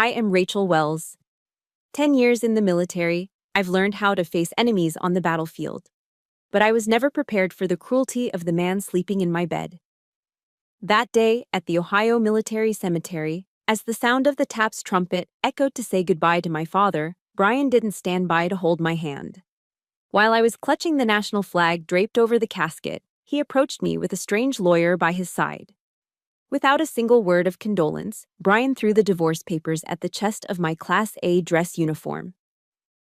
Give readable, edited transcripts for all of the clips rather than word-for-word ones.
I am Rachel Wells. 10 years in the military, I've learned how to face enemies on the battlefield. But I was never prepared for the cruelty of the man sleeping in my bed. That day, at the Ohio Military Cemetery, as the sound of the TAPS trumpet echoed to say goodbye to my father, Brian didn't stand by to hold my hand. While I was clutching the national flag draped over the casket, he approached me with a strange lawyer by his side. Without a single word of condolence, Brian threw the divorce papers at the chest of my Class A dress uniform.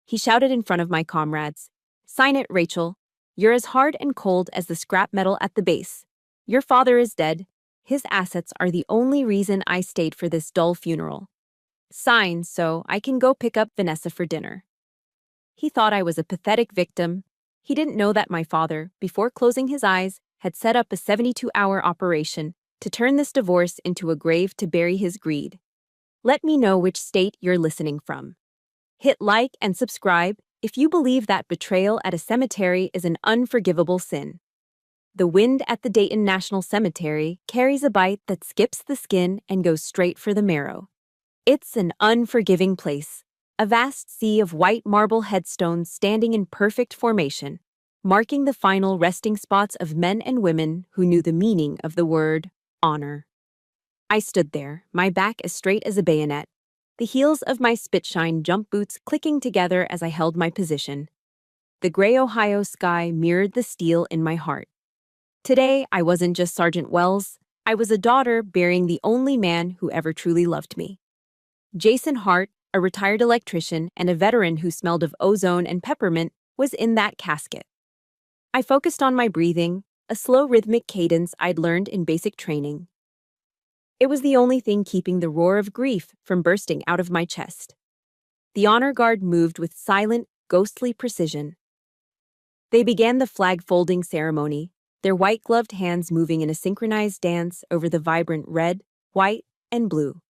He shouted in front of my comrades, "Sign it, Rachel. You're as hard and cold as the scrap metal at the base. Your father is dead. His assets are the only reason I stayed for this dull funeral. Sign so I can go pick up Vanessa for dinner." He thought I was a pathetic victim. He didn't know that my father, before closing his eyes, had set up a 72-hour operation to turn this divorce into a grave to bury his greed. Let me know which state you're listening from. Hit like and subscribe if you believe that betrayal at a cemetery is an unforgivable sin. The wind at the Dayton National Cemetery carries a bite that skips the skin and goes straight for the marrow. It's an unforgiving place, a vast sea of white marble headstones standing in perfect formation, marking the final resting spots of men and women who knew the meaning of the word honor. I stood there, my back as straight as a bayonet, the heels of my Spitshine jump boots clicking together as I held my position. The gray Ohio sky mirrored the steel in my heart. Today, I wasn't just Sergeant Wells, I was a daughter burying the only man who ever truly loved me. Jason Hart, a retired electrician and a veteran who smelled of ozone and peppermint, was in that casket. I focused on my breathing, a slow rhythmic cadence I'd learned in basic training. It was the only thing keeping the roar of grief from bursting out of my chest. The honor guard moved with silent, ghostly precision. They began the flag-folding ceremony, their white-gloved hands moving in a synchronized dance over the vibrant red, white, and blue.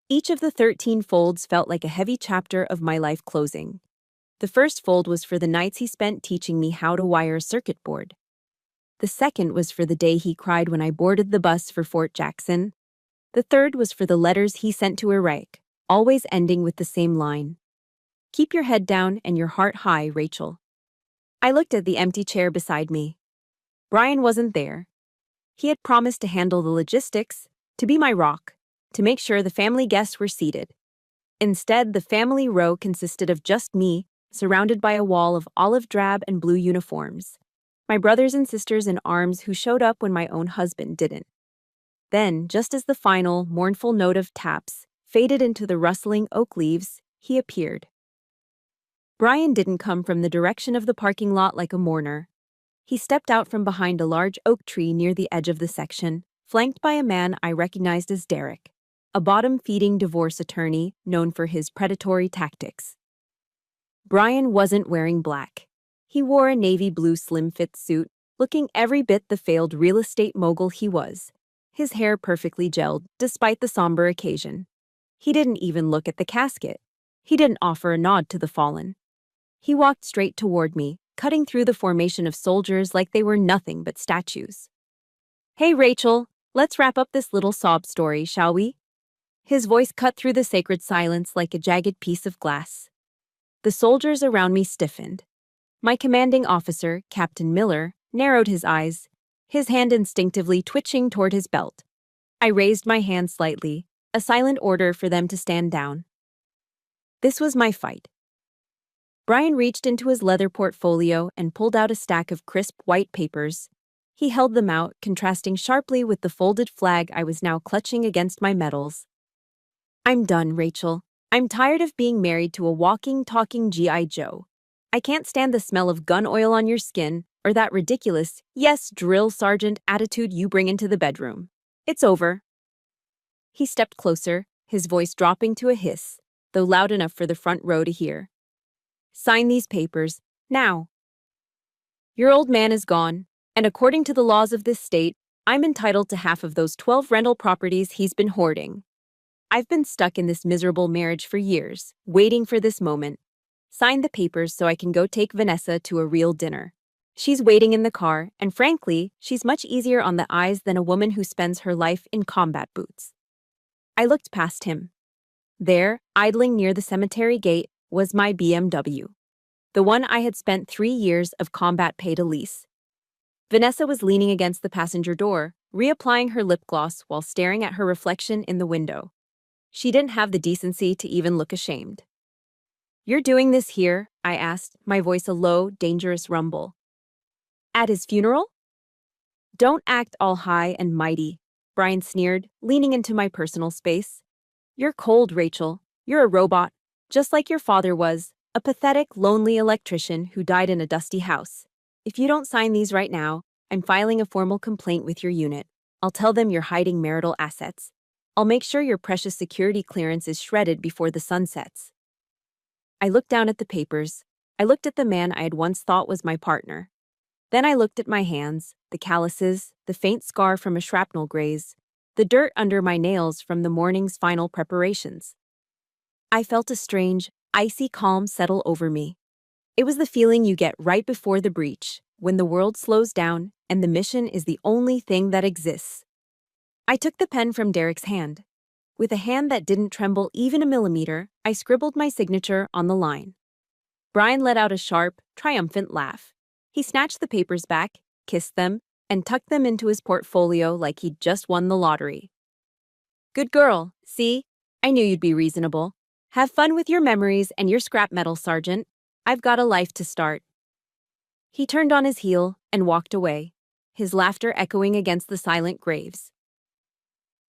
Each of the 13 folds felt like a heavy chapter of my life closing. The first fold was for the nights he spent teaching me how to wire a circuit board. The second was for the day he cried when I boarded the bus for Fort Jackson. The third was for the letters he sent to Iraq, always ending with the same line. "Keep your head down and your heart high, Rachel." I looked at the empty chair beside me. Brian wasn't there. He had promised to handle the logistics, to be my rock, to make sure the family guests were seated. Instead, the family row consisted of just me, surrounded by a wall of olive drab and blue uniforms. My brothers and sisters in arms who showed up when my own husband didn't. Then, just as the final, mournful note of taps faded into the rustling oak leaves, he appeared. Brian didn't come from the direction of the parking lot like a mourner. He stepped out from behind a large oak tree near the edge of the section, flanked by a man I recognized as Derek, a bottom-feeding divorce attorney known for his predatory tactics. Brian wasn't wearing black. He wore a navy blue slim-fit suit, looking every bit the failed real estate mogul he was, his hair perfectly gelled despite the somber occasion. He didn't even look at the casket. He didn't offer a nod to the fallen. He walked straight toward me, cutting through the formation of soldiers like they were nothing but statues. "Hey, Rachel, let's wrap up this little sob story, shall we?" His voice cut through the sacred silence like a jagged piece of glass. The soldiers around me stiffened. My commanding officer, Captain Miller, narrowed his eyes, his hand instinctively twitching toward his belt. I raised my hand slightly, a silent order for them to stand down. This was my fight. Brian reached into his leather portfolio and pulled out a stack of crisp white papers. He held them out, contrasting sharply with the folded flag I was now clutching against my medals. "I'm done, Rachel. I'm tired of being married to a walking, talking G.I. Joe. I can't stand the smell of gun oil on your skin or that ridiculous, yes, drill sergeant attitude you bring into the bedroom. It's over." He stepped closer, his voice dropping to a hiss, though loud enough for the front row to hear. "Sign these papers, now. Your old man is gone, and according to the laws of this state, I'm entitled to half of those 12 rental properties he's been hoarding. I've been stuck in this miserable marriage for years, waiting for this moment. Sign the papers so I can go take Vanessa to a real dinner. She's waiting in the car, and frankly, she's much easier on the eyes than a woman who spends her life in combat boots." I looked past him. There, idling near the cemetery gate, was my BMW. The one I had spent 3 years of combat pay to lease. Vanessa was leaning against the passenger door, reapplying her lip gloss while staring at her reflection in the window. She didn't have the decency to even look ashamed. "You're doing this here?" I asked, my voice a low, dangerous rumble. "At his funeral?" "Don't act all high and mighty," Brian sneered, leaning into my personal space. "You're cold, Rachel. You're a robot, just like your father was, a pathetic, lonely electrician who died in a dusty house. If you don't sign these right now, I'm filing a formal complaint with your unit. I'll tell them you're hiding marital assets. I'll make sure your precious security clearance is shredded before the sun sets." I looked down at the papers. I looked at the man I had once thought was my partner. Then I looked at my hands, the calluses, the faint scar from a shrapnel graze, the dirt under my nails from the morning's final preparations. I felt a strange, icy calm settle over me. It was the feeling you get right before the breach, when the world slows down and the mission is the only thing that exists. I took the pen from Derek's hand. With a hand that didn't tremble even a millimeter, I scribbled my signature on the line. Brian let out a sharp, triumphant laugh. He snatched the papers back, kissed them, and tucked them into his portfolio like he'd just won the lottery. "Good girl, see? I knew you'd be reasonable. Have fun with your memories and your scrap metal, Sergeant. I've got a life to start." He turned on his heel and walked away, his laughter echoing against the silent graves.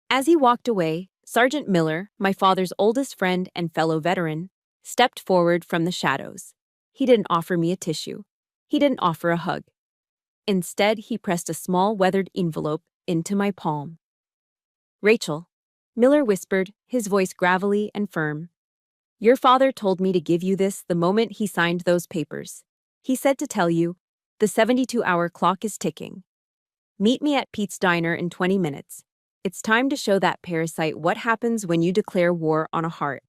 As he walked away, Sergeant Miller, my father's oldest friend and fellow veteran, stepped forward from the shadows. He didn't offer me a tissue. He didn't offer a hug. Instead, he pressed a small weathered envelope into my palm. "Rachel," Miller whispered, his voice gravelly and firm. "Your father told me to give you this the moment he signed those papers. He said to tell you, the 72-hour clock is ticking. Meet me at Pete's Diner in 20 minutes. It's time to show that parasite what happens when you declare war on a heart."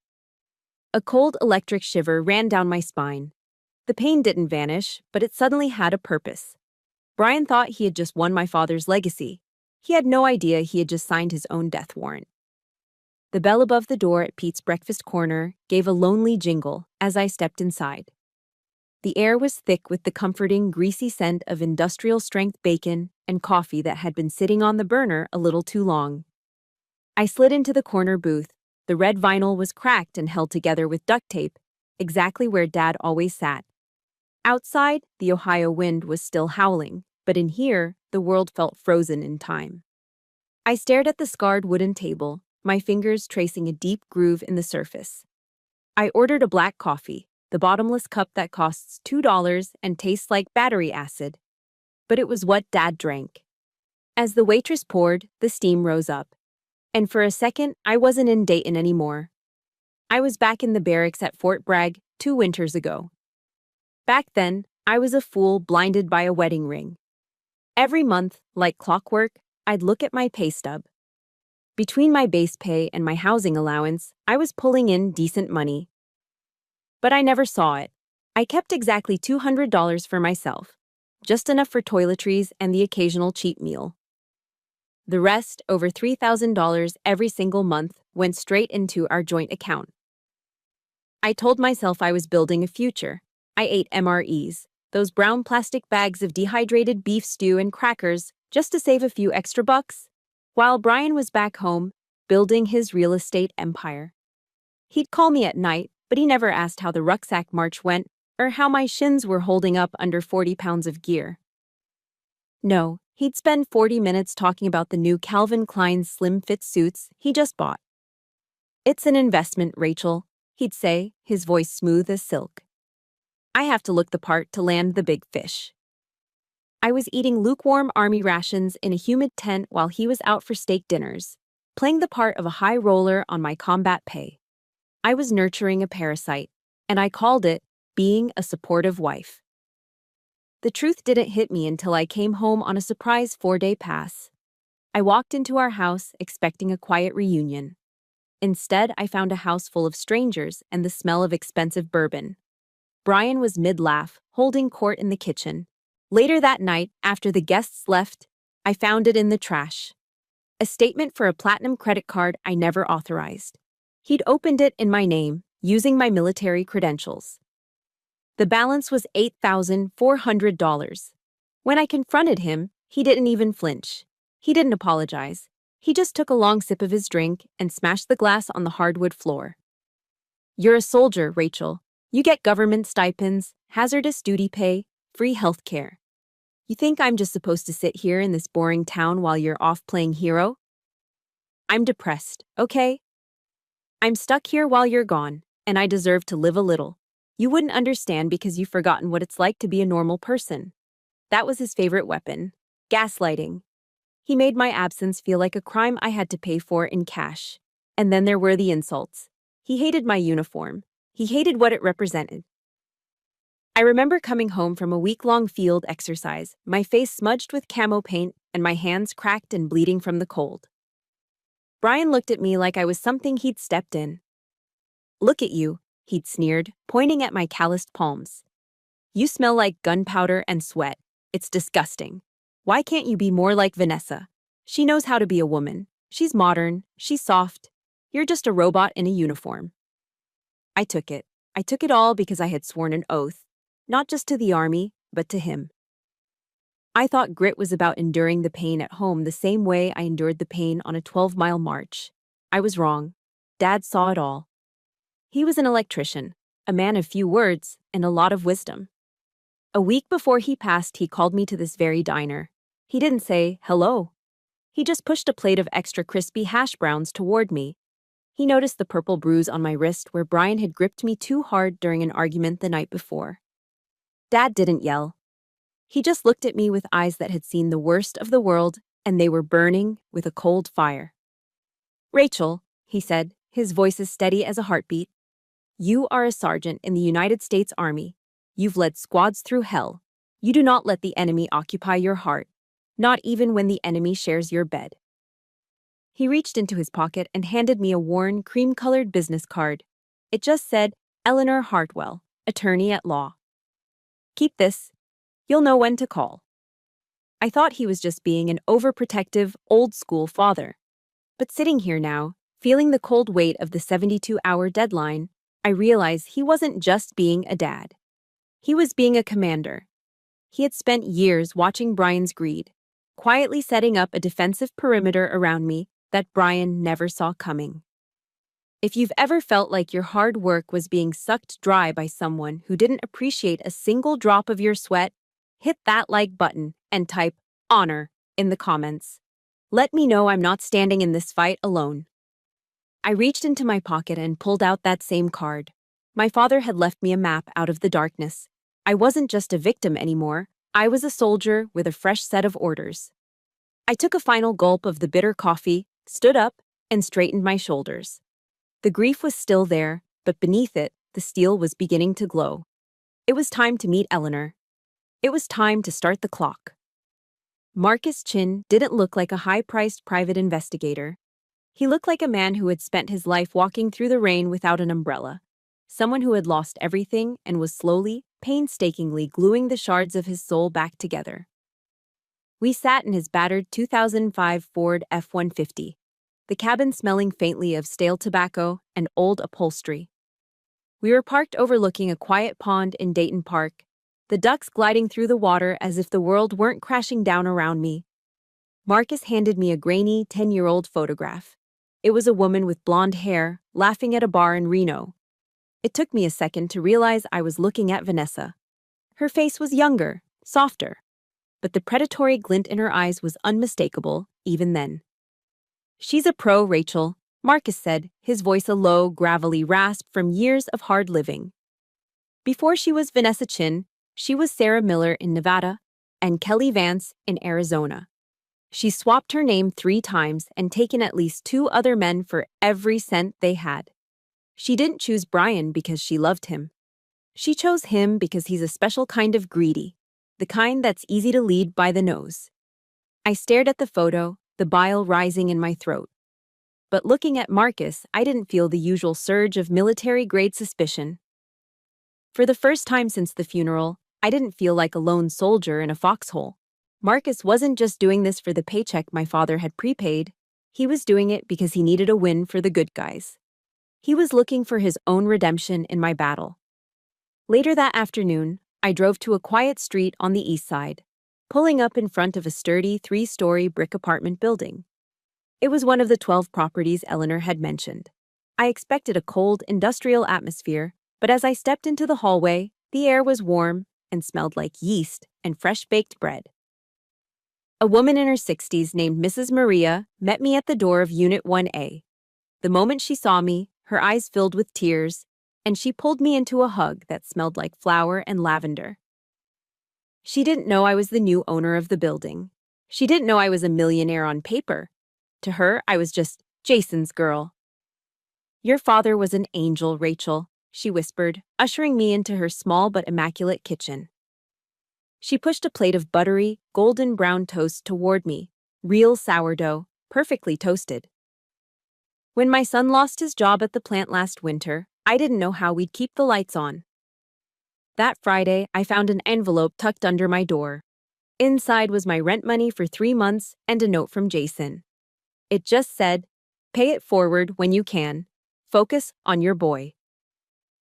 A cold electric shiver ran down my spine. The pain didn't vanish, but it suddenly had a purpose. Brian thought he had just won my father's legacy. He had no idea he had just signed his own death warrant. The bell above the door at Pete's Breakfast Corner gave a lonely jingle as I stepped inside. The air was thick with the comforting, greasy scent of industrial-strength bacon and coffee that had been sitting on the burner a little too long. I slid into the corner booth. The red vinyl was cracked and held together with duct tape, exactly where Dad always sat. Outside, the Ohio wind was still howling, but in here, the world felt frozen in time. I stared at the scarred wooden table, my fingers tracing a deep groove in the surface. I ordered a black coffee, the bottomless cup that costs $2 and tastes like battery acid. But it was what Dad drank. As the waitress poured, the steam rose up. And for a second, I wasn't in Dayton anymore. I was back in the barracks at Fort Bragg 2 winters ago. Back then, I was a fool blinded by a wedding ring. Every month, like clockwork, I'd look at my pay stub. Between my base pay and my housing allowance, I was pulling in decent money. But I never saw it. I kept exactly $200 for myself, just enough for toiletries and the occasional cheap meal. The rest, over $3,000 every single month, went straight into our joint account. I told myself I was building a future. I ate MREs, those brown plastic bags of dehydrated beef stew and crackers, just to save a few extra bucks, while Brian was back home, building his real estate empire. He'd call me at night, but he never asked how the rucksack march went or how my shins were holding up under 40 pounds of gear. No, he'd spend 40 minutes talking about the new Calvin Klein slim-fit suits he just bought. "It's an investment, Rachel," he'd say, his voice smooth as silk. I have to look the part to land the big fish. I was eating lukewarm army rations in a humid tent while he was out for steak dinners, playing the part of a high roller on my combat pay. I was nurturing a parasite, and I called it being a supportive wife. The truth didn't hit me until I came home on a surprise 4-day pass. I walked into our house expecting a quiet reunion. Instead, I found a house full of strangers and the smell of expensive bourbon. Brian was mid-laugh, holding court in the kitchen. Later that night, after the guests left, I found it in the trash. A statement for a platinum credit card I never authorized. He'd opened it in my name, using my military credentials. The balance was $8,400. When I confronted him, he didn't even flinch. He didn't apologize. He just took a long sip of his drink and smashed the glass on the hardwood floor. "You're a soldier, Rachel. You get government stipends, hazardous duty pay, free health care. You think I'm just supposed to sit here in this boring town while you're off playing hero? I'm depressed, okay? I'm stuck here while you're gone, and I deserve to live a little. You wouldn't understand because you've forgotten what it's like to be a normal person." That was his favorite weapon, gaslighting. He made my absence feel like a crime I had to pay for in cash. And then there were the insults. He hated my uniform. He hated what it represented. I remember coming home from a week-long field exercise, my face smudged with camo paint and my hands cracked and bleeding from the cold. Brian looked at me like I was something he'd stepped in. "Look at you," he'd sneered, pointing at my calloused palms. "You smell like gunpowder and sweat. It's disgusting. Why can't you be more like Vanessa? She knows how to be a woman. She's modern. She's soft. You're just a robot in a uniform." I took it. I took it all because I had sworn an oath, not just to the army, but to him. I thought grit was about enduring the pain at home the same way I endured the pain on a 12-mile march. I was wrong. Dad saw it all. He was an electrician, a man of few words and a lot of wisdom. A week before he passed, he called me to this very diner. He didn't say, "Hello." He just pushed a plate of extra crispy hash browns toward me. He noticed the purple bruise on my wrist where Brian had gripped me too hard during an argument the night before. Dad didn't yell. He just looked at me with eyes that had seen the worst of the world, and they were burning with a cold fire. "Rachel," he said, his voice as steady as a heartbeat, "you are a sergeant in the United States Army. You've led squads through hell. You do not let the enemy occupy your heart, not even when the enemy shares your bed." He reached into his pocket and handed me a worn, cream-colored business card. It just said, "Eleanor Hartwell, attorney at law. Keep this. You'll know when to call." I thought he was just being an overprotective, old-school father. But sitting here now, feeling the cold weight of the 72-hour deadline, I realized he wasn't just being a dad. He was being a commander. He had spent years watching Brian's greed, quietly setting up a defensive perimeter around me that Brian never saw coming. If you've ever felt like your hard work was being sucked dry by someone who didn't appreciate a single drop of your sweat, hit that like button and type "honor" in the comments. Let me know I'm not standing in this fight alone. I reached into my pocket and pulled out that same card. My father had left me a map out of the darkness. I wasn't just a victim anymore. I was a soldier with a fresh set of orders. I took a final gulp of the bitter coffee, stood up, and straightened my shoulders. The grief was still there, but beneath it, the steel was beginning to glow. It was time to meet Eleanor. It was time to start the clock. Marcus Chin didn't look like a high-priced private investigator. He looked like a man who had spent his life walking through the rain without an umbrella. Someone who had lost everything and was slowly, painstakingly gluing the shards of his soul back together. We sat in his battered 2005 Ford F-150, the cabin smelling faintly of stale tobacco and old upholstery. We were parked overlooking a quiet pond in Dayton Park, the ducks gliding through the water as if the world weren't crashing down around me. Marcus handed me a grainy 10-year-old photograph. It was a woman with blonde hair, laughing at a bar in Reno. It took me a second to realize I was looking at Vanessa. Her face was younger, softer, but the predatory glint in her eyes was unmistakable, even then. "She's a pro, Rachel," Marcus said, his voice a low, gravelly rasp from years of hard living. Before she was Vanessa Chin, she was Sarah Miller in Nevada and Kelly Vance in Arizona. She swapped her name 3 times and taken at least 2 other men for every cent they had. She didn't choose Brian because she loved him. She chose him because he's a special kind of greedy, the kind that's easy to lead by the nose. I stared at the photo, the bile rising in my throat. But looking at Marcus, I didn't feel the usual surge of military-grade suspicion. For the first time since the funeral, I didn't feel like a lone soldier in a foxhole. Marcus wasn't just doing this for the paycheck my father had prepaid. He was doing it because he needed a win for the good guys. He was looking for his own redemption in my battle. Later that afternoon, I drove to a quiet street on the east side, pulling up in front of a sturdy 3-story brick apartment building. It was one of the 12 properties Eleanor had mentioned. I expected a cold, industrial atmosphere, but as I stepped into the hallway, the air was warm and smelled like yeast and fresh-baked bread. A woman in her 60s named Mrs. Maria met me at the door of Unit 1A. The moment she saw me, her eyes filled with tears, and she pulled me into a hug that smelled like flower and lavender. She didn't know I was the new owner of the building. She didn't know I was a millionaire on paper. To her, I was just Jason's girl. "Your father was an angel, Rachel," she whispered, ushering me into her small but immaculate kitchen. She pushed a plate of buttery, golden brown toast toward me, real sourdough, perfectly toasted. "When my son lost his job at the plant last winter, I didn't know how we'd keep the lights on. That Friday, I found an envelope tucked under my door. Inside was my rent money for 3 months and a note from Jason. It just said, 'Pay it forward when you can. Focus on your boy.'"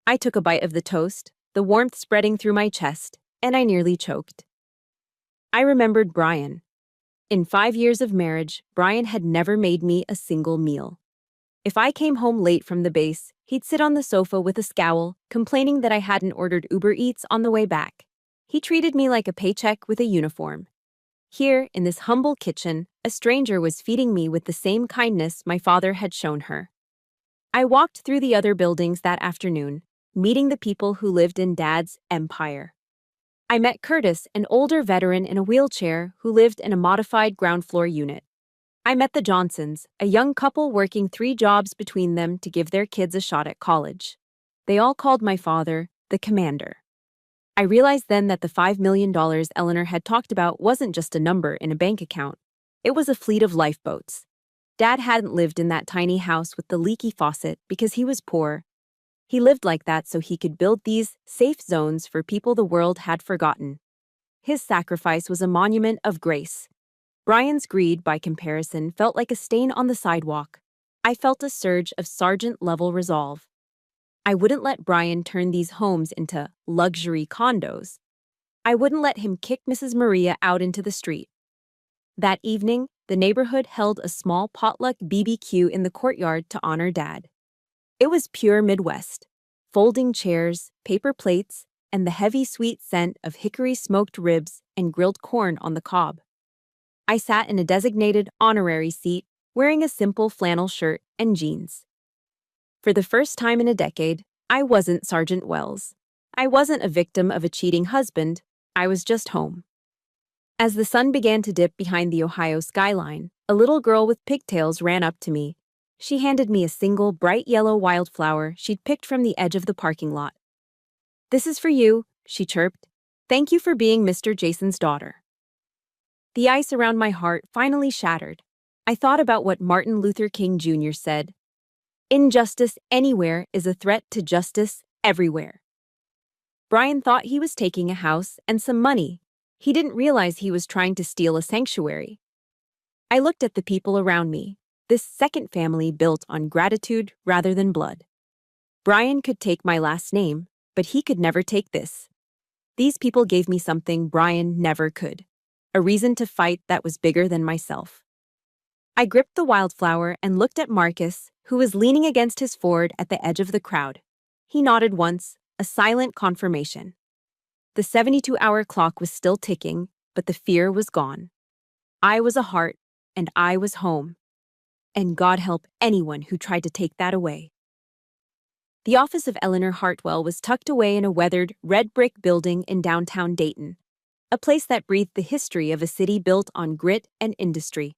I took a bite of the toast, the warmth spreading through my chest, and I nearly choked. I remembered Brian. In 5 years of marriage, Brian had never made me a single meal. If I came home late from the base, he'd sit on the sofa with a scowl, complaining that I hadn't ordered Uber Eats on the way back. He treated me like a paycheck with a uniform. Here, in this humble kitchen, a stranger was feeding me with the same kindness my father had shown her. I walked through the other buildings that afternoon, meeting the people who lived in Dad's empire. I met Curtis, an older veteran in a wheelchair who lived in a modified ground floor unit. I met the Johnsons, a young couple working 3 jobs between them to give their kids a shot at college. They all called my father the Commander. I realized then that the $5 million Eleanor had talked about wasn't just a number in a bank account. It was a fleet of lifeboats. Dad hadn't lived in that tiny house with the leaky faucet because he was poor. He lived like that so he could build these safe zones for people the world had forgotten. His sacrifice was a monument of grace. Brian's greed, by comparison, felt like a stain on the sidewalk. I felt a surge of sergeant-level resolve. I wouldn't let Brian turn these homes into luxury condos. I wouldn't let him kick Mrs. Maria out into the street. That evening, the neighborhood held a small potluck BBQ in the courtyard to honor Dad. It was pure Midwest. Folding chairs, paper plates, and the heavy sweet scent of hickory smoked ribs and grilled corn on the cob. I sat in a designated honorary seat, wearing a simple flannel shirt and jeans. For the first time in a decade, I wasn't Sergeant Wells. I wasn't a victim of a cheating husband. I was just home. As the sun began to dip behind the Ohio skyline, a little girl with pigtails ran up to me. She handed me a single bright yellow wildflower she'd picked from the edge of the parking lot. "This is for you," she chirped. "Thank you for being Mr. Jason's daughter." The ice around my heart finally shattered. I thought about what Martin Luther King Jr. said: "Injustice anywhere is a threat to justice everywhere." Brian thought he was taking a house and some money. He didn't realize he was trying to steal a sanctuary. I looked at the people around me, this second family built on gratitude rather than blood. Brian could take my last name, but he could never take this. These people gave me something Brian never could: a reason to fight that was bigger than myself. I gripped the wildflower and looked at Marcus, who was leaning against his Ford at the edge of the crowd. He nodded once, a silent confirmation. The 72-hour clock was still ticking, but the fear was gone. I was a heart, and I was home. And God help anyone who tried to take that away. The office of Eleanor Hartwell was tucked away in a weathered, red brick building in downtown Dayton, a place that breathed the history of a city built on grit and industry.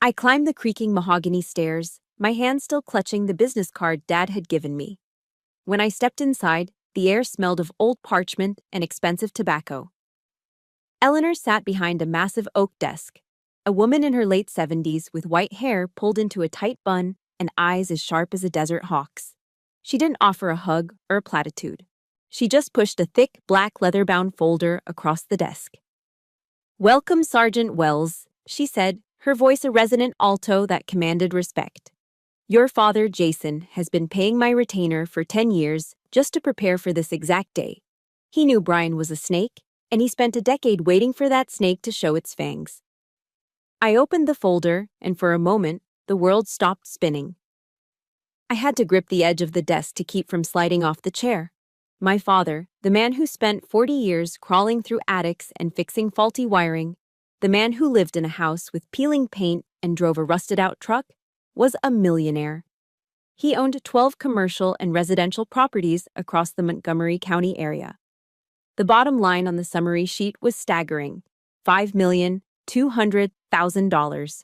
I climbed the creaking mahogany stairs, my hand still clutching the business card Dad had given me. When I stepped inside, the air smelled of old parchment and expensive tobacco. Eleanor sat behind a massive oak desk, a woman in her late 70s with white hair pulled into a tight bun and eyes as sharp as a desert hawk's. She didn't offer a hug or a platitude. She just pushed a thick, black leather-bound folder across the desk. "Welcome, Sergeant Wells," she said, her voice a resonant alto that commanded respect. Your father, Jason, has been paying my retainer for 10 years just to prepare for this exact day. He knew Brian was a snake, and he spent a decade waiting for that snake to show its fangs. I opened the folder, and for a moment, the world stopped spinning. I had to grip the edge of the desk to keep from sliding off the chair. My father, the man who spent 40 years crawling through attics and fixing faulty wiring, the man who lived in a house with peeling paint and drove a rusted-out truck, was a millionaire. He owned 12 commercial and residential properties across the Montgomery County area. The bottom line on the summary sheet was staggering: $5,200,000.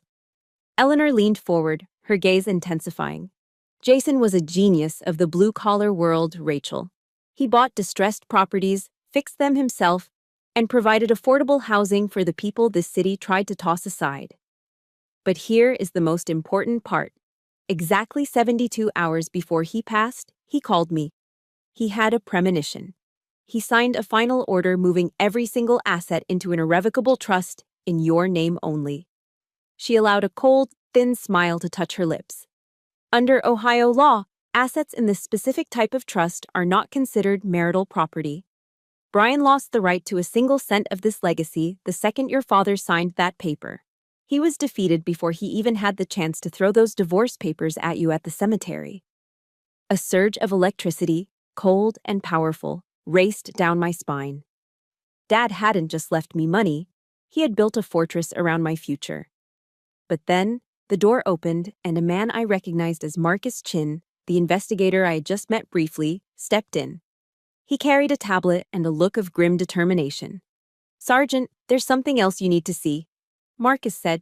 Eleanor leaned forward, her gaze intensifying. Jason was a genius of the blue-collar world, Rachel. He bought distressed properties, fixed them himself, and provided affordable housing for the people this city tried to toss aside. But here is the most important part. Exactly 72 hours before he passed, he called me. He had a premonition. He signed a final order moving every single asset into an irrevocable trust in your name only. She allowed a cold, thin smile to touch her lips. Under Ohio law, assets in this specific type of trust are not considered marital property. Brian lost the right to a single cent of this legacy the second your father signed that paper. He was defeated before he even had the chance to throw those divorce papers at you at the cemetery. A surge of electricity, cold and powerful, raced down my spine. Dad hadn't just left me money, he had built a fortress around my future. But then, the door opened and a man I recognized as Marcus Chin, the investigator I had just met briefly, stepped in. He carried a tablet and a look of grim determination. "Sergeant, there's something else you need to see," Marcus said.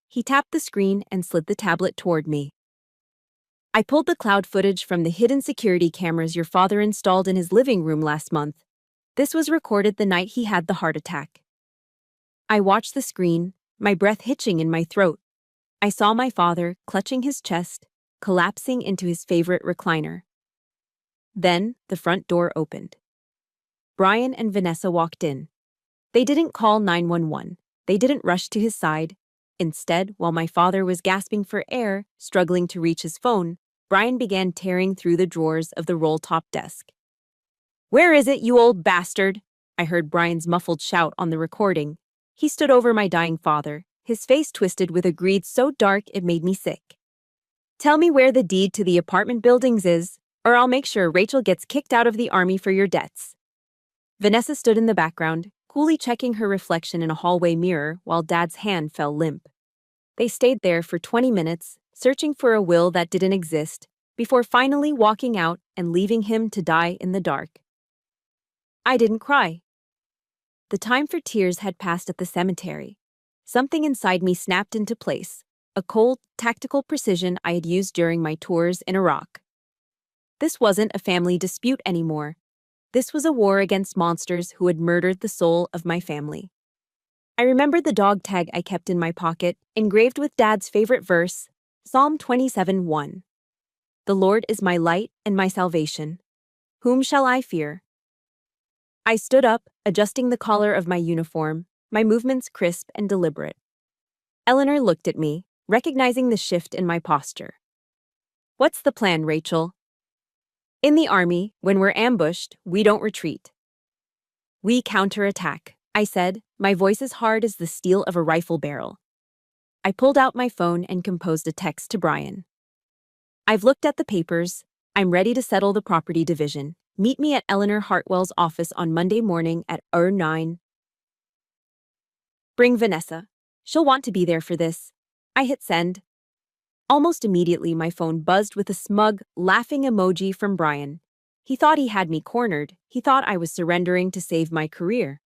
He tapped the screen and slid the tablet toward me. "I pulled the cloud footage from the hidden security cameras your father installed in his living room last month. This was recorded the night he had the heart attack." I watched the screen, my breath hitching in my throat. I saw my father clutching his chest, collapsing into his favorite recliner. Then, the front door opened. Brian and Vanessa walked in. They didn't call 911. They didn't rush to his side. Instead, while my father was gasping for air, struggling to reach his phone, Brian began tearing through the drawers of the roll-top desk. "Where is it, you old bastard?" I heard Brian's muffled shout on the recording. He stood over my dying father, his face twisted with a greed so dark it made me sick. "Tell me where the deed to the apartment buildings is, or I'll make sure Rachel gets kicked out of the army for your debts." Vanessa stood in the background, coolly checking her reflection in a hallway mirror while Dad's hand fell limp. They stayed there for 20 minutes, searching for a will that didn't exist, before finally walking out and leaving him to die in the dark. I didn't cry. The time for tears had passed at the cemetery. Something inside me snapped into place, a cold, tactical precision I had used during my tours in Iraq. This wasn't a family dispute anymore. This was a war against monsters who had murdered the soul of my family. I remembered the dog tag I kept in my pocket, engraved with Dad's favorite verse, Psalm 27:1. "The Lord is my light and my salvation. Whom shall I fear?" I stood up, adjusting the collar of my uniform, my movements crisp and deliberate. Eleanor looked at me, recognizing the shift in my posture. "What's the plan, Rachel?" "In the army, when we're ambushed, we don't retreat. We counterattack," I said, my voice as hard as the steel of a rifle barrel. I pulled out my phone and composed a text to Brian. "I've looked at the papers. I'm ready to settle the property division. Meet me at Eleanor Hartwell's office on Monday morning at 9. Bring Vanessa. She'll want to be there for this." I hit send. Almost immediately, my phone buzzed with a smug, laughing emoji from Brian. He thought he had me cornered. He thought I was surrendering to save my career.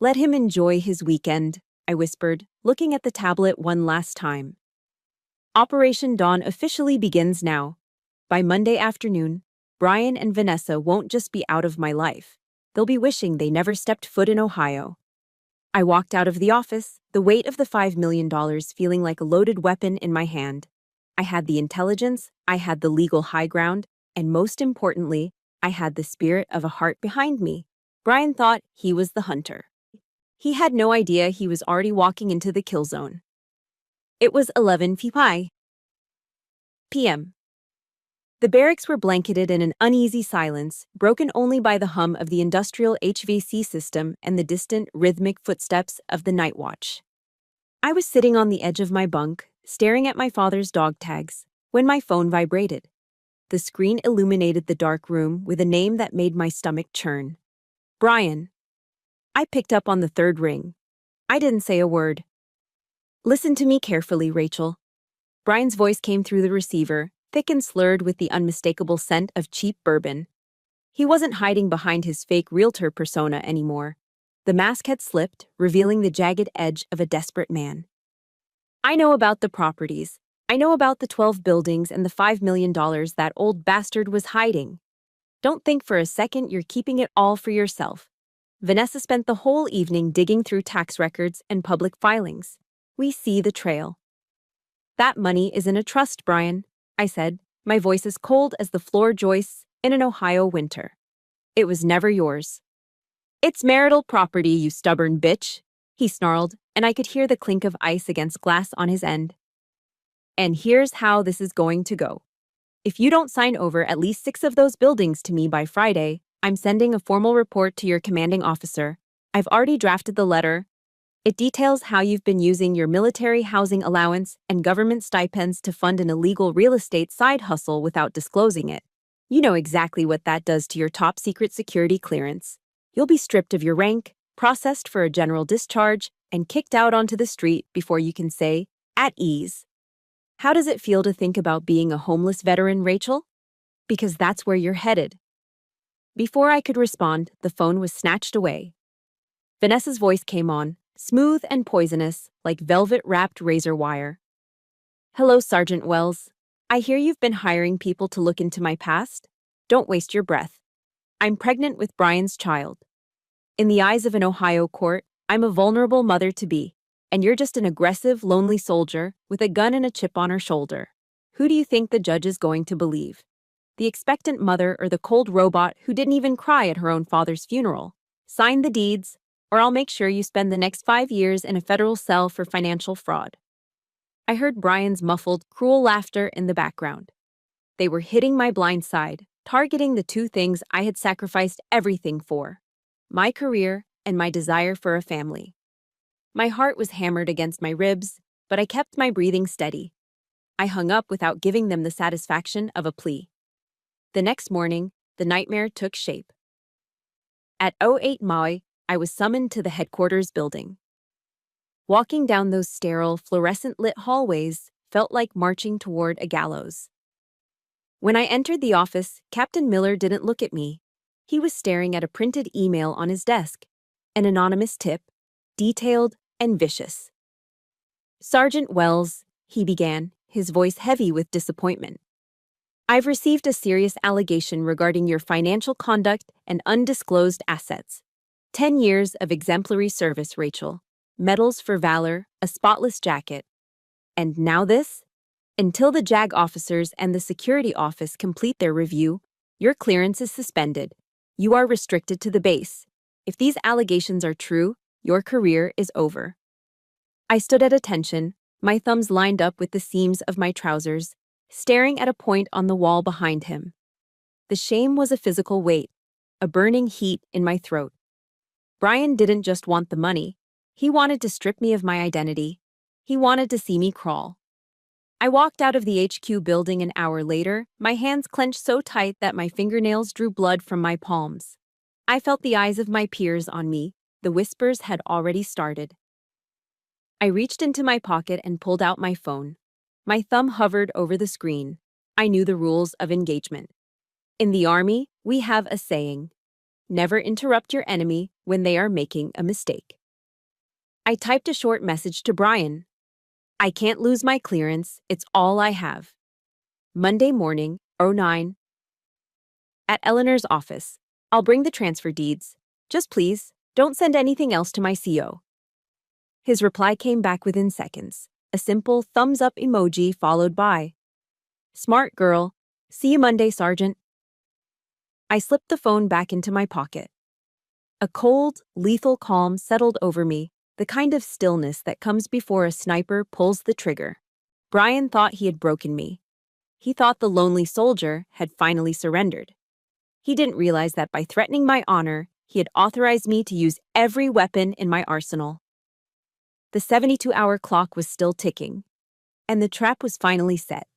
"Let him enjoy his weekend," I whispered, looking at the tablet one last time. Operation Dawn officially begins now. By Monday afternoon, Brian and Vanessa won't just be out of my life. They'll be wishing they never stepped foot in Ohio. I walked out of the office, the weight of the $5 million feeling like a loaded weapon in my hand. I had the intelligence, I had the legal high ground, and most importantly, I had the spirit of a heart behind me. Brian thought he was the hunter. He had no idea he was already walking into the kill zone. It was 11 p.m. p.m. The barracks were blanketed in an uneasy silence, broken only by the hum of the industrial HVAC system and the distant, rhythmic footsteps of the night watch. I was sitting on the edge of my bunk, staring at my father's dog tags, when my phone vibrated. The screen illuminated the dark room with a name that made my stomach churn. Brian. I picked up on the third ring. I didn't say a word. Listen to me carefully, Rachel. Brian's voice came through the receiver, thick and slurred with the unmistakable scent of cheap bourbon. He wasn't hiding behind his fake realtor persona anymore. The mask had slipped, revealing the jagged edge of a desperate man. I know about the properties. I know about the 12 buildings and the $5 million that old bastard was hiding. Don't think for a second you're keeping it all for yourself. Vanessa spent the whole evening digging through tax records and public filings. We see the trail. That money is in a trust, Brian, I said, my voice as cold as the floor joists in an Ohio winter. It was never yours. It's marital property, you stubborn bitch, he snarled, and I could hear the clink of ice against glass on his end. And here's how this is going to go. If you don't sign over at least 6 of those buildings to me by Friday, I'm sending a formal report to your commanding officer. I've already drafted the letter. It details how you've been using your military housing allowance and government stipends to fund an illegal real estate side hustle without disclosing it. You know exactly what that does to your top-secret security clearance. You'll be stripped of your rank, processed for a general discharge, and kicked out onto the street before you can say, at ease. How does it feel to think about being a homeless veteran, Rachel? Because that's where you're headed. Before I could respond, the phone was snatched away. Vanessa's voice came on, smooth and poisonous, like velvet-wrapped razor wire. Hello, Sergeant Wells. I hear you've been hiring people to look into my past. Don't waste your breath. I'm pregnant with Brian's child. In the eyes of an Ohio court, I'm a vulnerable mother-to-be, and you're just an aggressive, lonely soldier with a gun and a chip on her shoulder. Who do you think the judge is going to believe? The expectant mother or the cold robot who didn't even cry at her own father's funeral? Sign the deeds, or I'll make sure you spend the next 5 years in a federal cell for financial fraud. I heard Brian's muffled, cruel laughter in the background. They were hitting my blind side, targeting the 2 things I had sacrificed everything for: my career and my desire for a family. My heart was hammered against my ribs, but I kept my breathing steady. I hung up without giving them the satisfaction of a plea. The next morning, the nightmare took shape. At 08 Maui, I was summoned to the headquarters building. Walking down those sterile, fluorescent-lit hallways felt like marching toward a gallows. When I entered the office, Captain Miller didn't look at me. He was staring at a printed email on his desk, an anonymous tip, detailed and vicious. Sergeant Wells, he began, his voice heavy with disappointment. I've received a serious allegation regarding your financial conduct and undisclosed assets. 10 years of exemplary service, Rachel. Medals for valor, a spotless jacket. And now this? Until the JAG officers and the security office complete their review, your clearance is suspended. You are restricted to the base. If these allegations are true, your career is over. I stood at attention, my thumbs lined up with the seams of my trousers, staring at a point on the wall behind him. The shame was a physical weight, a burning heat in my throat. Brian didn't just want the money. He wanted to strip me of my identity. He wanted to see me crawl. I walked out of the HQ building an hour later, my hands clenched so tight that my fingernails drew blood from my palms. I felt the eyes of my peers on me. The whispers had already started. I reached into my pocket and pulled out my phone. My thumb hovered over the screen. I knew the rules of engagement. In the Army, we have a saying: never interrupt your enemy when they are making a mistake. I typed a short message to Brian. I can't lose my clearance, it's all I have. Monday morning, 09. At Eleanor's office. I'll bring the transfer deeds. Just please, don't send anything else to my CO. His reply came back within seconds. A simple thumbs-up emoji followed by, smart girl. See you Monday, Sergeant. I slipped the phone back into my pocket. A cold, lethal calm settled over me, the kind of stillness that comes before a sniper pulls the trigger. Brian thought he had broken me. He thought the lonely soldier had finally surrendered. He didn't realize that by threatening my honor, he had authorized me to use every weapon in my arsenal. The 72-hour clock was still ticking, and the trap was finally set.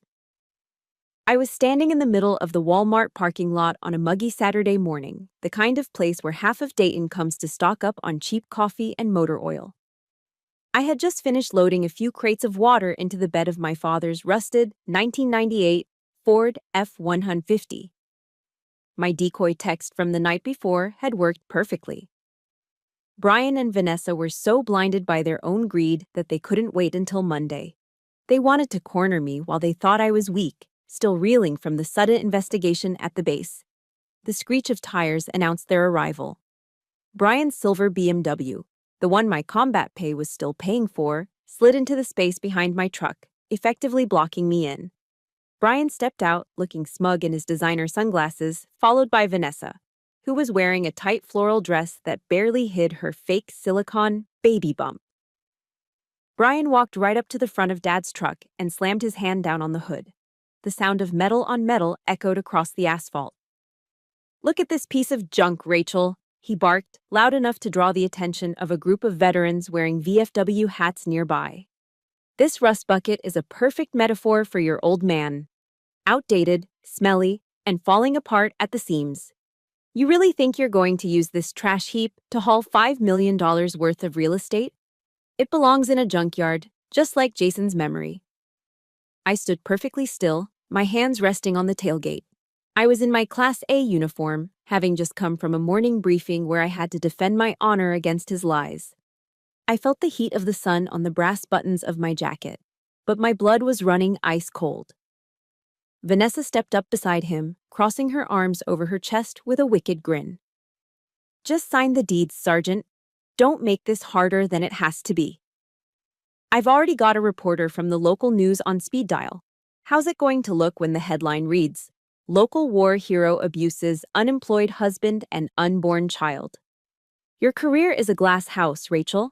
I was standing in the middle of the Walmart parking lot on a muggy Saturday morning, the kind of place where half of Dayton comes to stock up on cheap coffee and motor oil. I had just finished loading a few crates of water into the bed of my father's rusted 1998 Ford F-150. My decoy text from the night before had worked perfectly. Brian and Vanessa were so blinded by their own greed that they couldn't wait until Monday. They wanted to corner me while they thought I was weak, still reeling from the sudden investigation at the base. The screech of tires announced their arrival. Brian's silver BMW, the one my combat pay was still paying for, slid into the space behind my truck, effectively blocking me in. Brian stepped out, looking smug in his designer sunglasses, followed by Vanessa, who was wearing a tight floral dress that barely hid her fake silicone baby bump. Brian walked right up to the front of Dad's truck and slammed his hand down on the hood. The sound of metal on metal echoed across the asphalt. "Look at this piece of junk, Rachel," he barked, loud enough to draw the attention of a group of veterans wearing VFW hats nearby. "This rust bucket is a perfect metaphor for your old man. Outdated, smelly, and falling apart at the seams. You really think you're going to use this trash heap to haul $5 million worth of real estate? It belongs in a junkyard, just like Jason's memory." I stood perfectly still, my hands resting on the tailgate. I was in my Class A uniform, having just come from a morning briefing where I had to defend my honor against his lies. I felt the heat of the sun on the brass buttons of my jacket, but my blood was running ice cold. Vanessa stepped up beside him, crossing her arms over her chest with a wicked grin. "Just sign the deeds, Sergeant. Don't make this harder than it has to be. I've already got a reporter from the local news on speed dial. How's it going to look when the headline reads, 'Local war hero abuses unemployed husband and unborn child'? Your career is a glass house, Rachel.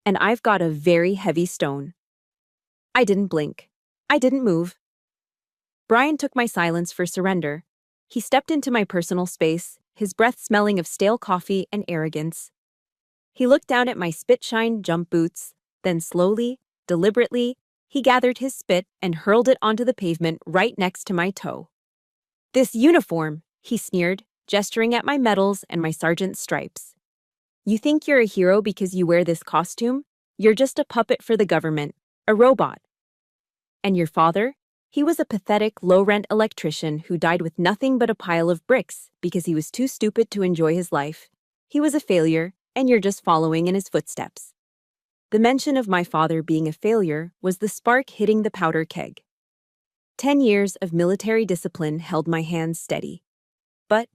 And I've got a very heavy stone." I didn't blink. I didn't move. Brian took my silence for surrender. He stepped into my personal space, his breath smelling of stale coffee and arrogance. He looked down at my spit-shined jump boots, then slowly, deliberately, he gathered his spit and hurled it onto the pavement right next to my toe. "This uniform," he sneered, gesturing at my medals and my sergeant's stripes. "You think you're a hero because you wear this costume? You're just a puppet for the government, a robot. And your father? He was a pathetic, low-rent electrician who died with nothing but a pile of bricks because he was too stupid to enjoy his life. He was a failure, and you're just following in his footsteps." The mention of my father being a failure was the spark hitting the powder keg. 10 years of military discipline held my hands steady. But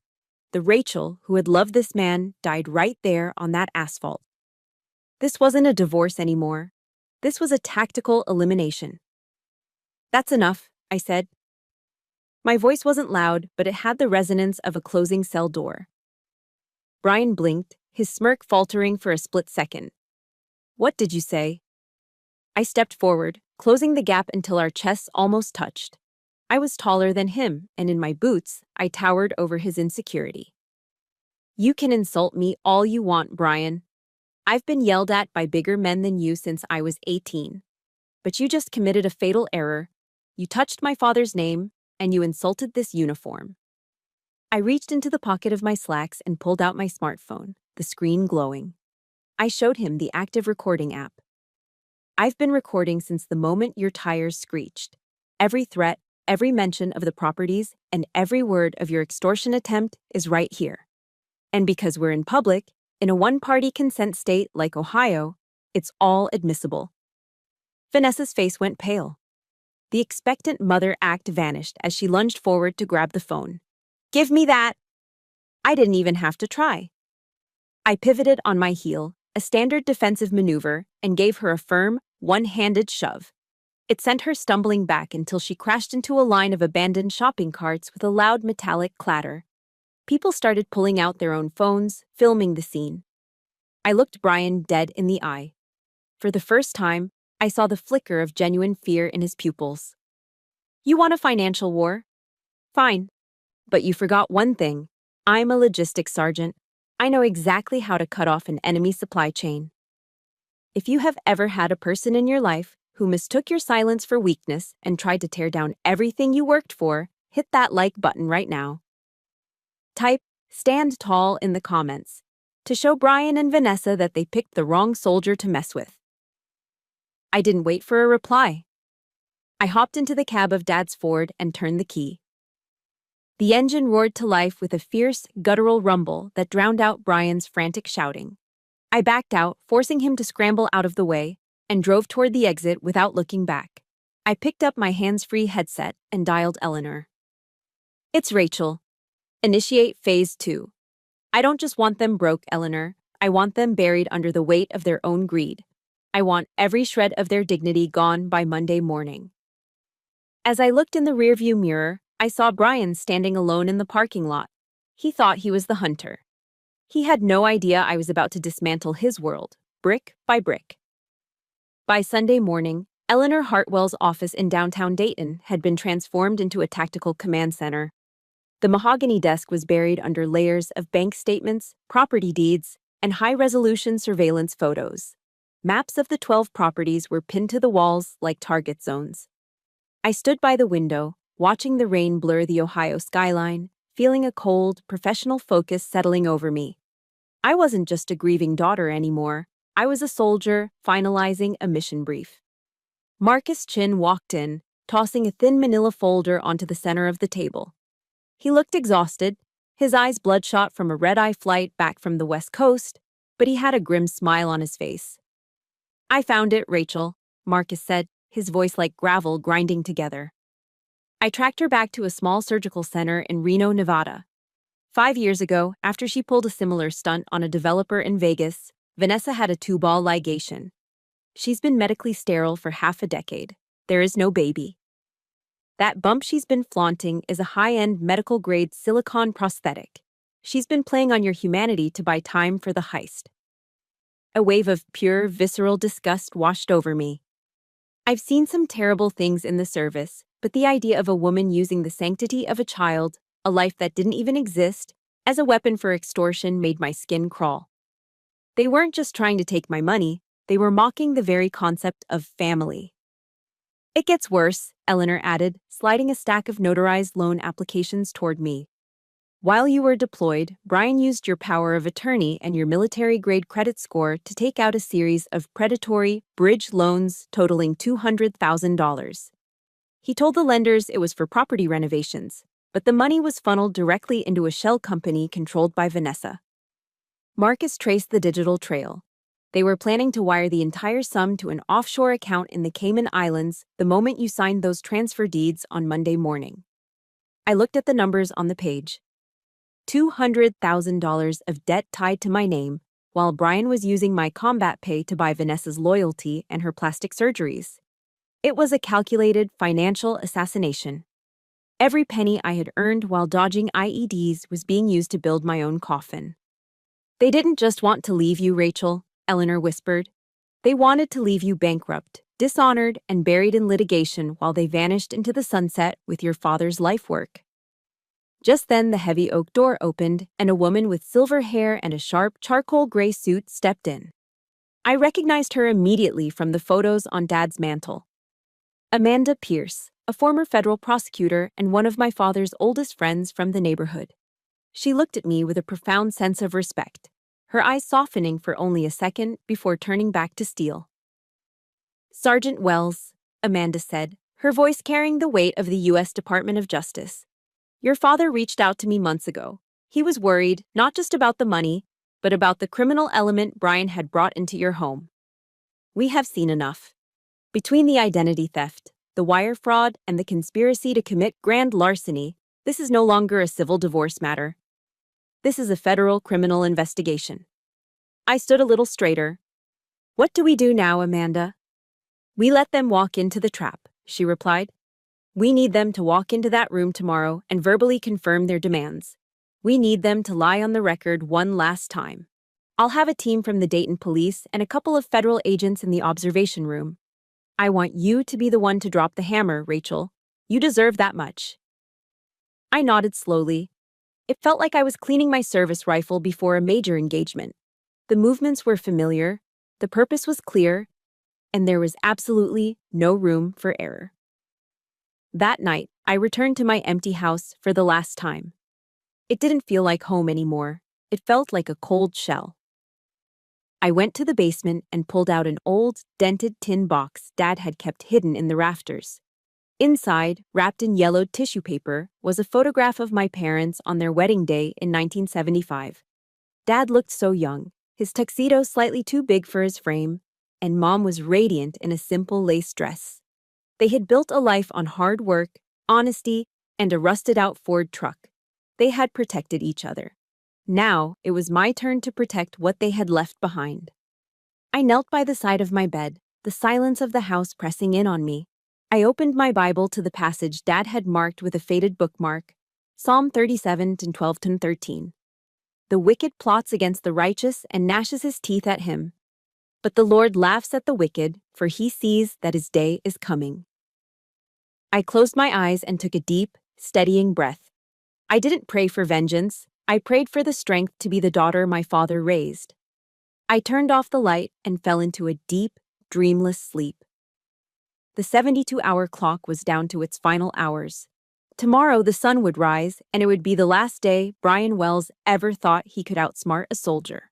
the Rachel who had loved this man died right there on that asphalt. This wasn't a divorce anymore. This was a tactical elimination. "That's enough," I said. My voice wasn't loud, but it had the resonance of a closing cell door. Brian blinked, his smirk faltering for a split second. "What did you say?" I stepped forward, closing the gap until our chests almost touched. I was taller than him, and in my boots, I towered over his insecurity. "You can insult me all you want, Brian. I've been yelled at by bigger men than you since I was 18. But you just committed a fatal error. You touched my father's name, and you insulted this uniform." I reached into the pocket of my slacks and pulled out my smartphone, the screen glowing. I showed him the active recording app. "I've been recording since the moment your tires screeched. Every threat, every mention of the properties, and every word of your extortion attempt is right here. And because we're in public, in a one-party consent state like Ohio, it's all admissible." Vanessa's face went pale. The expectant mother act vanished as she lunged forward to grab the phone. "Give me that!" I didn't even have to try. I pivoted on my heel, a standard defensive maneuver, and gave her a firm, one-handed shove. It sent her stumbling back until she crashed into a line of abandoned shopping carts with a loud metallic clatter. People started pulling out their own phones, filming the scene. I looked Brian dead in the eye. For the first time, I saw the flicker of genuine fear in his pupils. You want a financial war? Fine. But you forgot one thing. I'm a logistics sergeant. I know exactly how to cut off an enemy supply chain. If you have ever had a person in your life who mistook your silence for weakness and tried to tear down everything you worked for, hit that like button right now. Type "stand tall" in the comments to show Brian and Vanessa that they picked the wrong soldier to mess with. I didn't wait for a reply. I hopped into the cab of Dad's Ford and turned the key. The engine roared to life with a fierce, guttural rumble that drowned out Brian's frantic shouting. I backed out, forcing him to scramble out of the way, and drove toward the exit without looking back. I picked up my hands-free headset and dialed Eleanor. It's Rachel. Initiate Phase 2. I don't just want them broke, Eleanor. I want them buried under the weight of their own greed. I want every shred of their dignity gone by Monday morning. As I looked in the rearview mirror, I saw Brian standing alone in the parking lot. He thought he was the hunter. He had no idea I was about to dismantle his world, brick by brick. By Sunday morning, Eleanor Hartwell's office in downtown Dayton had been transformed into a tactical command center. The mahogany desk was buried under layers of bank statements, property deeds, and high-resolution surveillance photos. Maps of the 12 properties were pinned to the walls like target zones. I stood by the window, watching the rain blur the Ohio skyline, feeling a cold, professional focus settling over me. I wasn't just a grieving daughter anymore. I was a soldier, finalizing a mission brief. Marcus Chin walked in, tossing a thin manila folder onto the center of the table. He looked exhausted, his eyes bloodshot from a red-eye flight back from the West Coast, but he had a grim smile on his face. I found it, Rachel, Marcus said, his voice like gravel grinding together. I tracked her back to a small surgical center in Reno, Nevada. 5 years ago, after she pulled a similar stunt on a developer in Vegas, Vanessa had a 2-ball ligation. She's been medically sterile for half a decade. There is no baby. That bump she's been flaunting is a high-end medical-grade silicone prosthetic. She's been playing on your humanity to buy time for the heist. A wave of pure, visceral disgust washed over me. I've seen some terrible things in the service, but the idea of a woman using the sanctity of a child, a life that didn't even exist, as a weapon for extortion made my skin crawl. They weren't just trying to take my money, they were mocking the very concept of family. It gets worse, Eleanor added, sliding a stack of notarized loan applications toward me. While you were deployed, Brian used your power of attorney and your military-grade credit score to take out a series of predatory bridge loans totaling $200,000. He told the lenders it was for property renovations, but the money was funneled directly into a shell company controlled by Vanessa. Marcus traced the digital trail. They were planning to wire the entire sum to an offshore account in the Cayman Islands the moment you signed those transfer deeds on Monday morning. I looked at the numbers on the page. $200,000 of debt tied to my name, while Brian was using my combat pay to buy Vanessa's loyalty and her plastic surgeries. It was a calculated financial assassination. Every penny I had earned while dodging IEDs was being used to build my own coffin. They didn't just want to leave you, Rachel, Eleanor whispered. They wanted to leave you bankrupt, dishonored, and buried in litigation while they vanished into the sunset with your father's life work. Just then, the heavy oak door opened, and a woman with silver hair and a sharp, charcoal gray suit stepped in. I recognized her immediately from the photos on Dad's mantle. Amanda Pierce, a former federal prosecutor and one of my father's oldest friends from the neighborhood. She looked at me with a profound sense of respect, her eyes softening for only a second before turning back to steel. Sergeant Wells, Amanda said, her voice carrying the weight of the U.S. Department of Justice. Your father reached out to me months ago. He was worried, not just about the money, but about the criminal element Brian had brought into your home. We have seen enough. Between the identity theft, the wire fraud, and the conspiracy to commit grand larceny, this is no longer a civil divorce matter. This is a federal criminal investigation. I stood a little straighter. What do we do now, Amanda? We let them walk into the trap, she replied. We need them to walk into that room tomorrow and verbally confirm their demands. We need them to lie on the record one last time. I'll have a team from the Dayton police and a couple of federal agents in the observation room. I want you to be the one to drop the hammer, Rachel. You deserve that much. I nodded slowly. It felt like I was cleaning my service rifle before a major engagement. The movements were familiar, the purpose was clear, and there was absolutely no room for error. That night, I returned to my empty house for the last time. It didn't feel like home anymore. It felt like a cold shell. I went to the basement and pulled out an old, dented tin box Dad had kept hidden in the rafters. Inside, wrapped in yellowed tissue paper, was a photograph of my parents on their wedding day in 1975. Dad looked so young, his tuxedo slightly too big for his frame, and Mom was radiant in a simple lace dress. They had built a life on hard work, honesty, and a rusted-out Ford truck. They had protected each other. Now, it was my turn to protect what they had left behind. I knelt by the side of my bed, the silence of the house pressing in on me. I opened my Bible to the passage Dad had marked with a faded bookmark, Psalm 37:12-13. The wicked plots against the righteous and gnashes his teeth at him. But the Lord laughs at the wicked, for he sees that his day is coming. I closed my eyes and took a deep, steadying breath. I didn't pray for vengeance. I prayed for the strength to be the daughter my father raised. I turned off the light and fell into a deep, dreamless sleep. The 72-hour clock was down to its final hours. Tomorrow the sun would rise, and it would be the last day Brian Wells ever thought he could outsmart a soldier.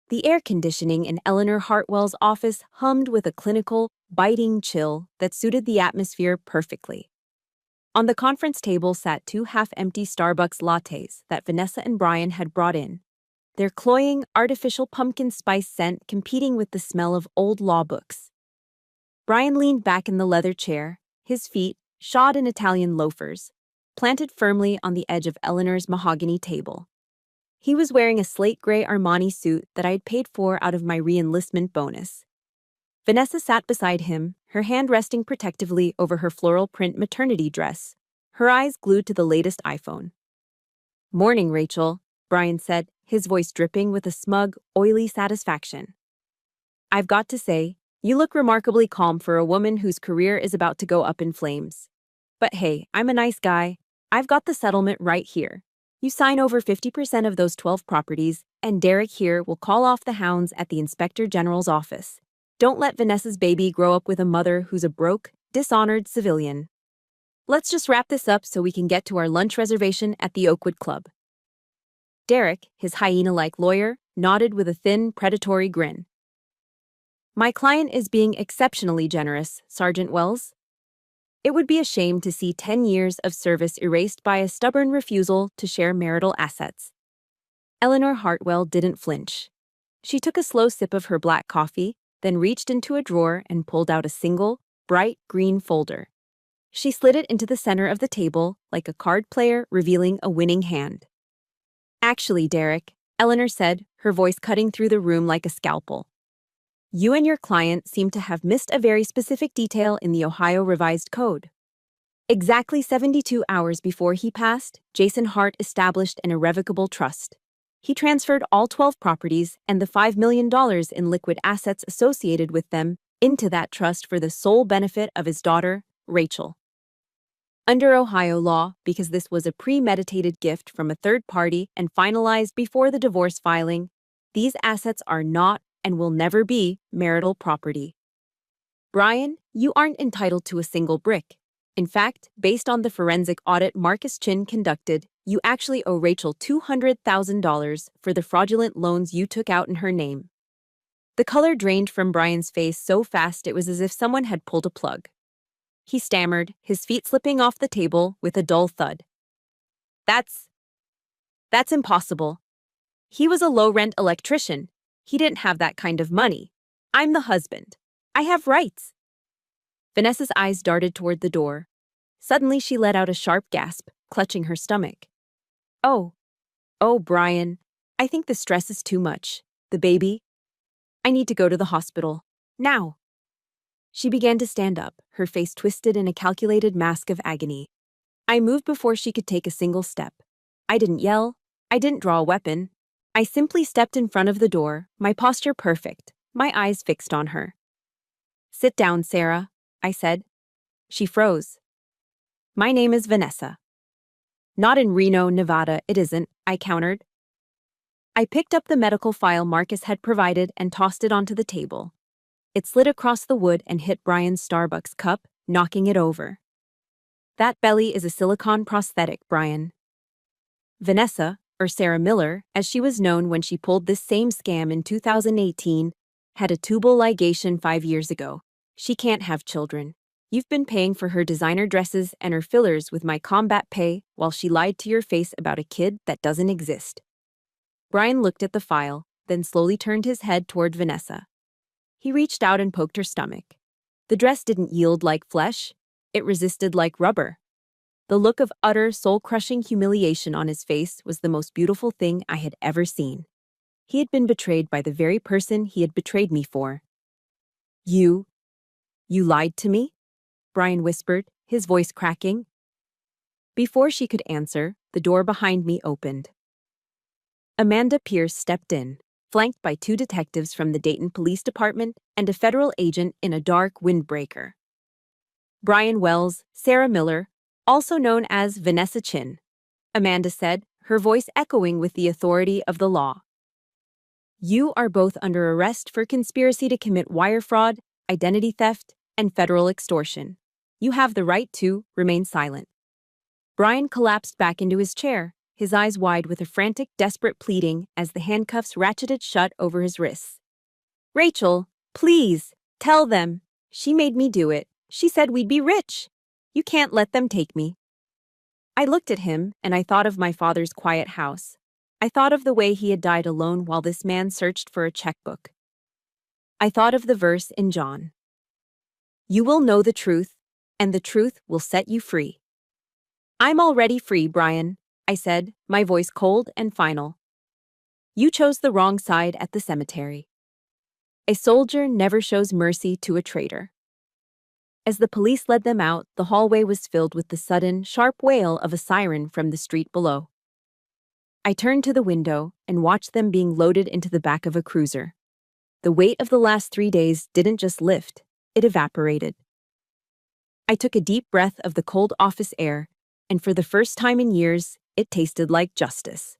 The air conditioning in Eleanor Hartwell's office hummed with a clinical, biting chill that suited the atmosphere perfectly. On the conference table sat two half-empty Starbucks lattes that Vanessa and Brian had brought in, their cloying, artificial pumpkin spice scent competing with the smell of old law books. Brian leaned back in the leather chair, his feet, shod in Italian loafers, planted firmly on the edge of Eleanor's mahogany table. He was wearing a slate-gray Armani suit that I had paid for out of my re-enlistment bonus. Vanessa sat beside him, her hand resting protectively over her floral print maternity dress, her eyes glued to the latest iPhone. "Morning, Rachel," Brian said, his voice dripping with a smug, oily satisfaction. "I've got to say, you look remarkably calm for a woman whose career is about to go up in flames. But hey, I'm a nice guy. I've got the settlement right here. You sign over 50% of those 12 properties, and Derek here will call off the hounds at the Inspector General's office. Don't let Vanessa's baby grow up with a mother who's a broke, dishonored civilian. Let's just wrap this up so we can get to our lunch reservation at the Oakwood Club." Derek, his hyena-like lawyer, nodded with a thin, predatory grin. "My client is being exceptionally generous, Sergeant Wells. It would be a shame to see 10 years of service erased by a stubborn refusal to share marital assets." Eleanor Hartwell didn't flinch. She took a slow sip of her black coffee, then reached into a drawer and pulled out a single, bright green folder. She slid it into the center of the table like a card player revealing a winning hand. "Actually, Derek," Eleanor said, her voice cutting through the room like a scalpel, "you and your client seem to have missed a very specific detail in the Ohio Revised Code. Exactly 72 hours before he passed, Jason Hart established an irrevocable trust. He transferred all 12 properties and the $5 million in liquid assets associated with them into that trust for the sole benefit of his daughter, Rachel. Under Ohio law, because this was a premeditated gift from a third party and finalized before the divorce filing, these assets are not and will never be marital property. Brian, you aren't entitled to a single brick. In fact, based on the forensic audit Marcus Chin conducted, you actually owe Rachel $200,000 for the fraudulent loans you took out in her name." The color drained from Brian's face so fast it was as if someone had pulled a plug. He stammered, his feet slipping off the table with a dull thud. That's impossible. He was a low-rent electrician. He didn't have that kind of money. I'm the husband. I have rights." Vanessa's eyes darted toward the door. Suddenly she let out a sharp gasp, clutching her stomach. Oh, Brian, I think the stress is too much. The baby? I need to go to the hospital. Now." She began to stand up, her face twisted in a calculated mask of agony. I moved before she could take a single step. I didn't yell. I didn't draw a weapon. I simply stepped in front of the door, my posture perfect, my eyes fixed on her. "Sit down, Sarah," I said. She froze. My name is Vanessa. Not in Reno, Nevada, it isn't, I countered. I picked up the medical file Marcus had provided and tossed it onto the table. It slid across the wood and hit Brian's Starbucks cup, knocking it over. That belly is a silicone prosthetic, Brian. Vanessa, or Sarah Miller, as she was known when she pulled this same scam in 2018, had a tubal ligation 5 years ago. She can't have children. You've been paying for her designer dresses and her fillers with my combat pay while she lied to your face about a kid that doesn't exist. Brian looked at the file, then slowly turned his head toward Vanessa. He reached out and poked her stomach. The dress didn't yield like flesh. It resisted like rubber. The look of utter, soul-crushing humiliation on his face was the most beautiful thing I had ever seen. He had been betrayed by the very person he had betrayed me for. You lied to me? Brian whispered, his voice cracking. Before she could answer, the door behind me opened. Amanda Pierce stepped in, flanked by 2 detectives from the Dayton Police Department and a federal agent in a dark windbreaker. Brian Wells, Sarah Miller, also known as Vanessa Chin, Amanda said, her voice echoing with the authority of the law. You are both under arrest for conspiracy to commit wire fraud, identity theft, and federal extortion. You have the right to remain silent. Brian collapsed back into his chair, his eyes wide with a frantic, desperate pleading as the handcuffs ratcheted shut over his wrists. Rachel, please, tell them. She made me do it. She said we'd be rich. You can't let them take me. I looked at him, and I thought of my father's quiet house. I thought of the way he had died alone while this man searched for a checkbook. I thought of the verse in John. You will know the truth, and the truth will set you free. I'm already free, Brian, I said, my voice cold and final. You chose the wrong side at the cemetery. A soldier never shows mercy to a traitor. As the police led them out, the hallway was filled with the sudden, sharp wail of a siren from the street below. I turned to the window and watched them being loaded into the back of a cruiser. The weight of the last 3 days didn't just lift, it evaporated. I took a deep breath of the cold office air, and for the first time in years, it tasted like justice.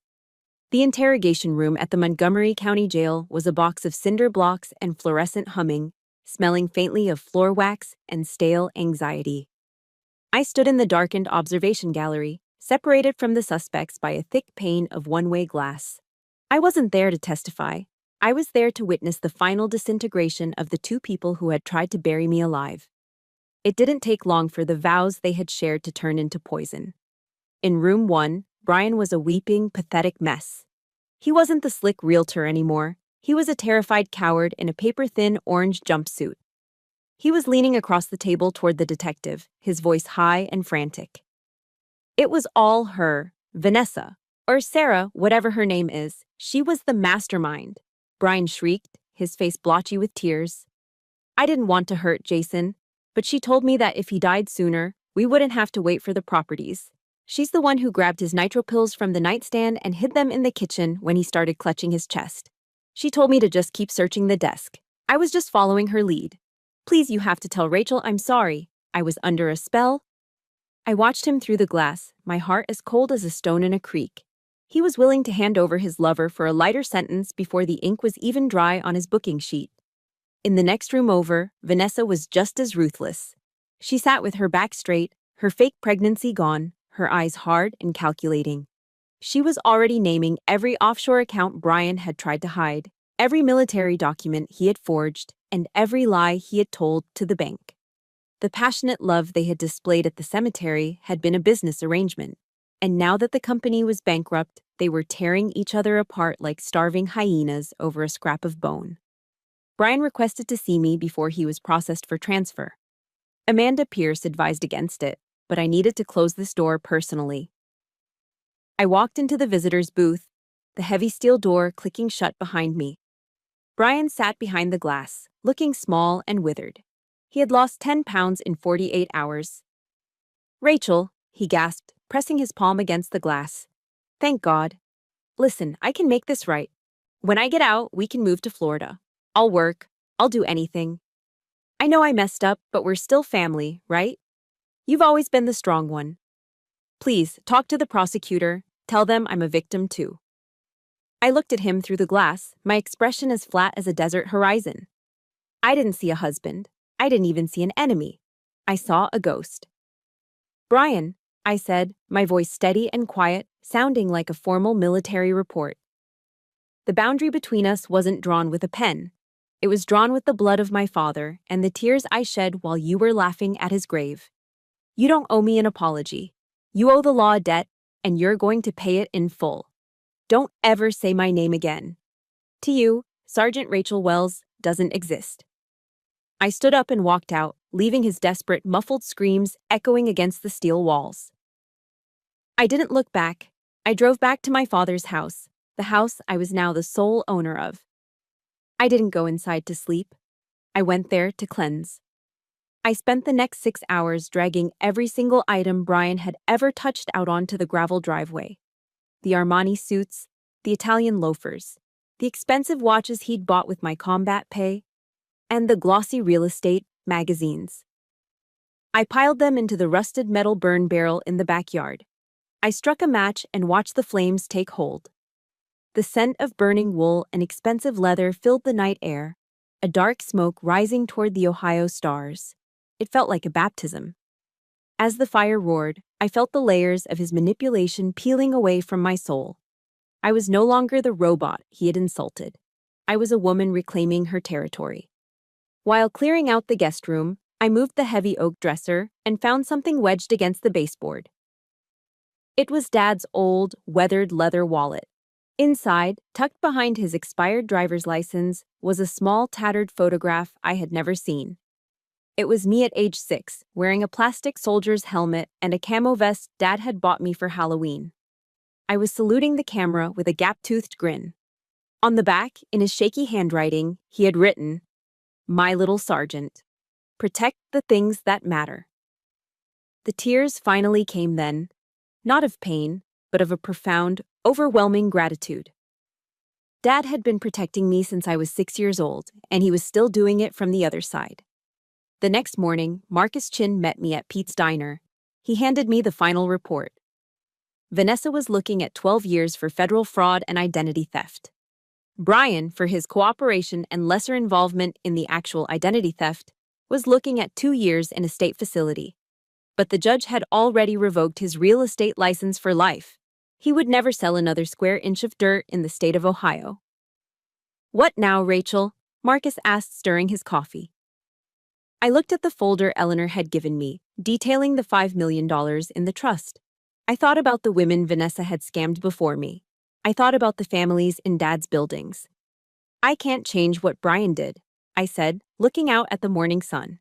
The interrogation room at the Montgomery County Jail was a box of cinder blocks and fluorescent humming, smelling faintly of floor wax and stale anxiety. I stood in the darkened observation gallery, separated from the suspects by a thick pane of one-way glass. I wasn't there to testify. I was there to witness the final disintegration of the 2 people who had tried to bury me alive. It didn't take long for the vows they had shared to turn into poison. In room 1, Brian was a weeping, pathetic mess. He wasn't the slick realtor anymore. He was a terrified coward in a paper-thin orange jumpsuit. He was leaning across the table toward the detective, his voice high and frantic. It was all her, Vanessa, or Sarah, whatever her name is. She was the mastermind. Brian shrieked, his face blotchy with tears. I didn't want to hurt Jason, but she told me that if he died sooner, we wouldn't have to wait for the properties. She's the one who grabbed his nitro pills from the nightstand and hid them in the kitchen when he started clutching his chest. She told me to just keep searching the desk. I was just following her lead. Please, you have to tell Rachel I'm sorry. I was under a spell. I watched him through the glass, my heart as cold as a stone in a creek. He was willing to hand over his lover for a lighter sentence before the ink was even dry on his booking sheet. In the next room over, Vanessa was just as ruthless. She sat with her back straight, her fake pregnancy gone, her eyes hard and calculating. She was already naming every offshore account Brian had tried to hide, every military document he had forged, and every lie he had told to the bank. The passionate love they had displayed at the cemetery had been a business arrangement, and now that the company was bankrupt, they were tearing each other apart like starving hyenas over a scrap of bone. Brian requested to see me before he was processed for transfer. Amanda Pierce advised against it, but I needed to close this door personally. I walked into the visitor's booth, the heavy steel door clicking shut behind me. Brian sat behind the glass, looking small and withered. He had lost 10 pounds in 48 hours. Rachel, he gasped, pressing his palm against the glass. Thank God. Listen, I can make this right. When I get out, we can move to Florida. I'll work. I'll do anything. I know I messed up, but we're still family, right? You've always been the strong one. Please, talk to the prosecutor. Tell them I'm a victim too. I looked at him through the glass, my expression as flat as a desert horizon. I didn't see a husband. I didn't even see an enemy. I saw a ghost. Brian, I said, my voice steady and quiet, sounding like a formal military report. The boundary between us wasn't drawn with a pen. It was drawn with the blood of my father and the tears I shed while you were laughing at his grave. You don't owe me an apology. You owe the law a debt, and you're going to pay it in full. Don't ever say my name again. To you, Sergeant Rachel Wells doesn't exist. I stood up and walked out, leaving his desperate, muffled screams echoing against the steel walls. I didn't look back. I drove back to my father's house, the house I was now the sole owner of. I didn't go inside to sleep. I went there to cleanse. I spent the next 6 hours dragging every single item Brian had ever touched out onto the gravel driveway. The Armani suits, the Italian loafers, the expensive watches he'd bought with my combat pay, and the glossy real estate magazines. I piled them into the rusted metal burn barrel in the backyard. I struck a match and watched the flames take hold. The scent of burning wool and expensive leather filled the night air, a dark smoke rising toward the Ohio stars. It felt like a baptism. As the fire roared, I felt the layers of his manipulation peeling away from my soul. I was no longer the robot he had insulted. I was a woman reclaiming her territory. While clearing out the guest room, I moved the heavy oak dresser and found something wedged against the baseboard. It was Dad's old, weathered leather wallet. Inside, tucked behind his expired driver's license, was a small, tattered photograph I had never seen. It was me at age 6, wearing a plastic soldier's helmet and a camo vest Dad had bought me for Halloween. I was saluting the camera with a gap-toothed grin. On the back, in his shaky handwriting, he had written, "My little sergeant. Protect the things that matter." The tears finally came then, not of pain, but of a profound, overwhelming gratitude. Dad had been protecting me since I was 6 years old, and he was still doing it from the other side. The next morning, Marcus Chin met me at Pete's Diner. He handed me the final report. Vanessa was looking at 12 years for federal fraud and identity theft. Brian, for his cooperation and lesser involvement in the actual identity theft, was looking at 2 years in a state facility. But the judge had already revoked his real estate license for life. He would never sell another square inch of dirt in the state of Ohio. "What now, Rachel?" Marcus asked, stirring his coffee. I looked at the folder Eleanor had given me, detailing the $5 million in the trust. I thought about the women Vanessa had scammed before me. I thought about the families in Dad's buildings. "I can't change what Brian did," I said, looking out at the morning sun.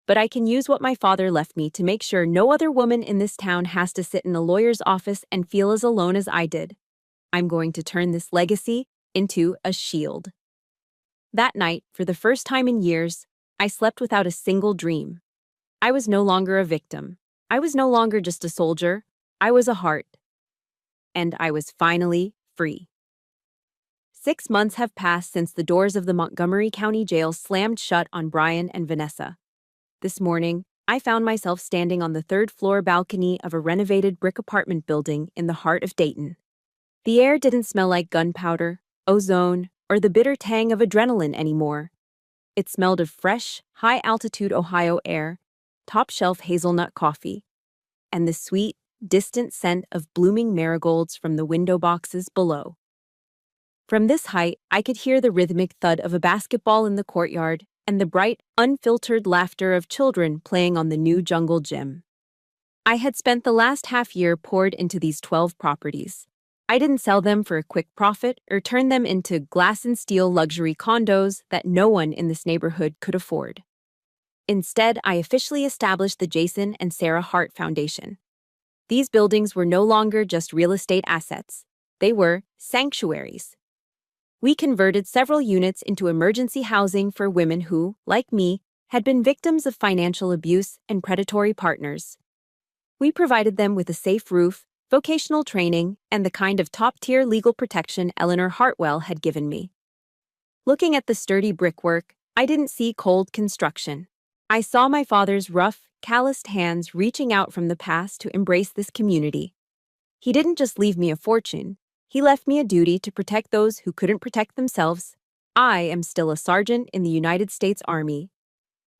"But I can use what my father left me to make sure no other woman in this town has to sit in a lawyer's office and feel as alone as I did. I'm going to turn this legacy into a shield." That night, for the first time in years, I slept without a single dream. I was no longer a victim. I was no longer just a soldier. I was a heart. And I was finally free. 6 months have passed since the doors of the Montgomery County Jail slammed shut on Brian and Vanessa. This morning, I found myself standing on the 3rd-floor balcony of a renovated brick apartment building in the heart of Dayton. The air didn't smell like gunpowder, ozone, or the bitter tang of adrenaline anymore. It smelled of fresh, high-altitude Ohio air, top-shelf hazelnut coffee, and the sweet, distant scent of blooming marigolds from the window boxes below. From this height, I could hear the rhythmic thud of a basketball in the courtyard and the bright, unfiltered laughter of children playing on the new jungle gym. I had spent the last half-year poured into these 12 properties. I didn't sell them for a quick profit or turn them into glass and steel luxury condos that no one in this neighborhood could afford. Instead, I officially established the Jason and Sarah Hart Foundation. These buildings were no longer just real estate assets. They were sanctuaries. We converted several units into emergency housing for women who, like me, had been victims of financial abuse and predatory partners. We provided them with a safe roof, vocational training, and the kind of top-tier legal protection Eleanor Hartwell had given me. Looking at the sturdy brickwork, I didn't see cold construction. I saw my father's rough, calloused hands reaching out from the past to embrace this community. He didn't just leave me a fortune, he left me a duty to protect those who couldn't protect themselves. I am still a sergeant in the United States Army.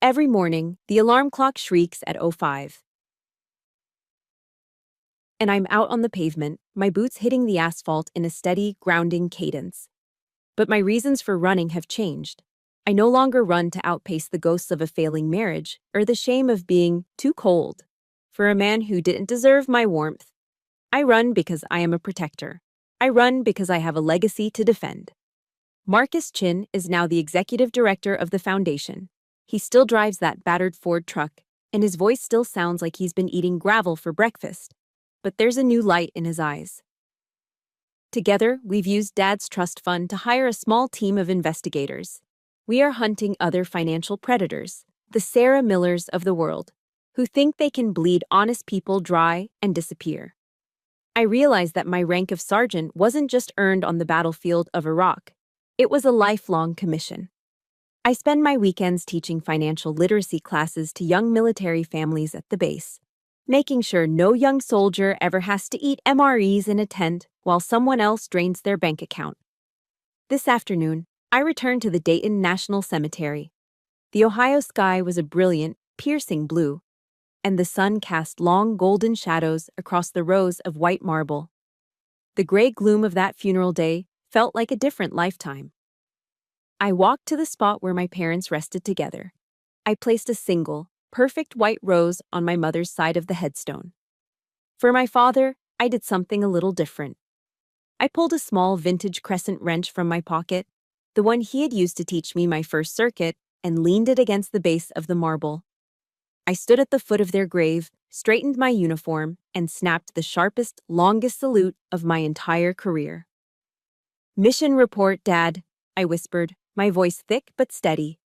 Every morning, the alarm clock shrieks at 05. And I'm out on the pavement, my boots hitting the asphalt in a steady, grounding cadence. But my reasons for running have changed. I no longer run to outpace the ghosts of a failing marriage or the shame of being too cold for a man who didn't deserve my warmth. I run because I am a protector. I run because I have a legacy to defend. Marcus Chin is now the executive director of the foundation. He still drives that battered Ford truck, and his voice still sounds like he's been eating gravel for breakfast. But there's a new light in his eyes. Together, we've used Dad's trust fund to hire a small team of investigators. We are hunting other financial predators, the Sarah Millers of the world, who think they can bleed honest people dry and disappear. I realized that my rank of sergeant wasn't just earned on the battlefield of Iraq. It was a lifelong commission. I spend my weekends teaching financial literacy classes to young military families at the base, making sure no young soldier ever has to eat MREs in a tent while someone else drains their bank account. This afternoon, I returned to the Dayton National Cemetery. The Ohio sky was a brilliant, piercing blue, and the sun cast long golden shadows across the rows of white marble. The gray gloom of that funeral day felt like a different lifetime. I walked to the spot where my parents rested together. I placed a single, perfect white rose on my mother's side of the headstone. For my father, I did something a little different. I pulled a small vintage crescent wrench from my pocket, the one he had used to teach me my first circuit, and leaned it against the base of the marble. I stood at the foot of their grave, straightened my uniform, and snapped the sharpest, longest salute of my entire career. "Mission report, Dad," I whispered, my voice thick but steady.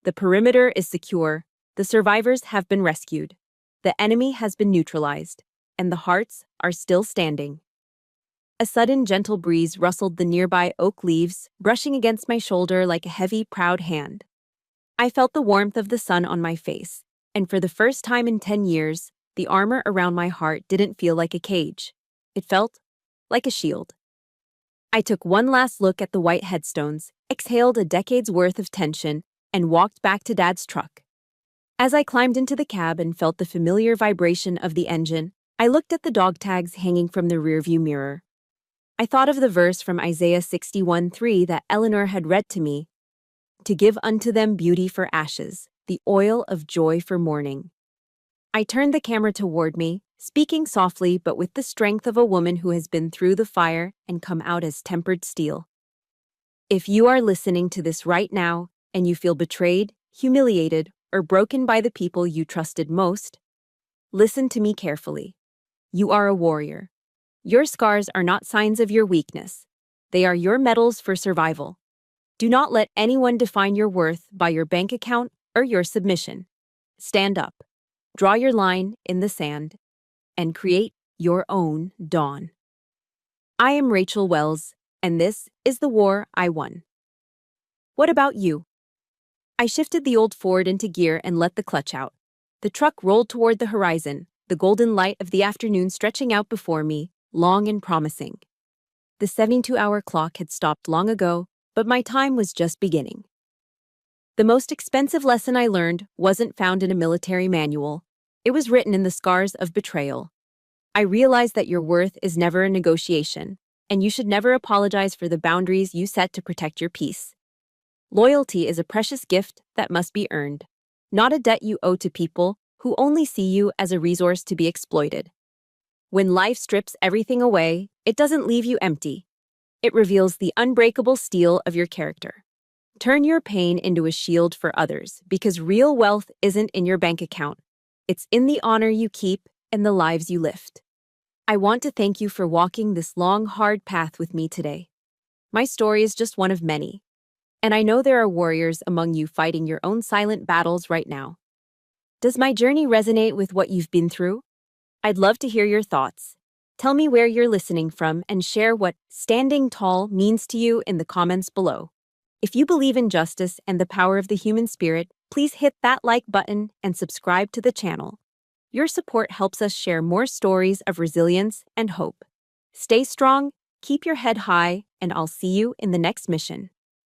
"The perimeter is secure. The survivors have been rescued. The enemy has been neutralized, and the hearts are still standing." A sudden gentle breeze rustled the nearby oak leaves, brushing against my shoulder like a heavy, proud hand. I felt the warmth of the sun on my face, and for the first time in 10 years, the armor around my heart didn't feel like a cage. It felt like a shield. I took one last look at the white headstones, exhaled a decade's worth of tension, and walked back to Dad's truck. As I climbed into the cab and felt the familiar vibration of the engine, I looked at the dog tags hanging from the rearview mirror. I thought of the verse from Isaiah 61:3 that Eleanor had read to me, "To give unto them beauty for ashes, the oil of joy for mourning." I turned the camera toward me, speaking softly but with the strength of a woman who has been through the fire and come out as tempered steel. If you are listening to this right now and you feel betrayed, humiliated, or broken by the people you trusted most, listen to me carefully. You are a warrior. Your scars are not signs of your weakness. They are your medals for survival. Do not let anyone define your worth by your bank account or your submission. Stand up, draw your line in the sand, and create your own dawn. I am Rachel Wells, and this is the war I won. What about you? I shifted the old Ford into gear and let the clutch out. The truck rolled toward the horizon, the golden light of the afternoon stretching out before me, long and promising. The 72-hour clock had stopped long ago, but my time was just beginning. The most expensive lesson I learned wasn't found in a military manual. It was written in the scars of betrayal. I realized that your worth is never a negotiation, and you should never apologize for the boundaries you set to protect your peace. Loyalty is a precious gift that must be earned, not a debt you owe to people who only see you as a resource to be exploited. When life strips everything away, it doesn't leave you empty. It reveals the unbreakable steel of your character. Turn your pain into a shield for others, because real wealth isn't in your bank account. It's in the honor you keep and the lives you lift. I want to thank you for walking this long, hard path with me today. My story is just one of many, and I know there are warriors among you fighting your own silent battles right now. Does my journey resonate with what you've been through? I'd love to hear your thoughts. Tell me where you're listening from and share what standing tall means to you in the comments below. If you believe in justice and the power of the human spirit, please hit that like button and subscribe to the channel. Your support helps us share more stories of resilience and hope. Stay strong, keep your head high, and I'll see you in the next mission.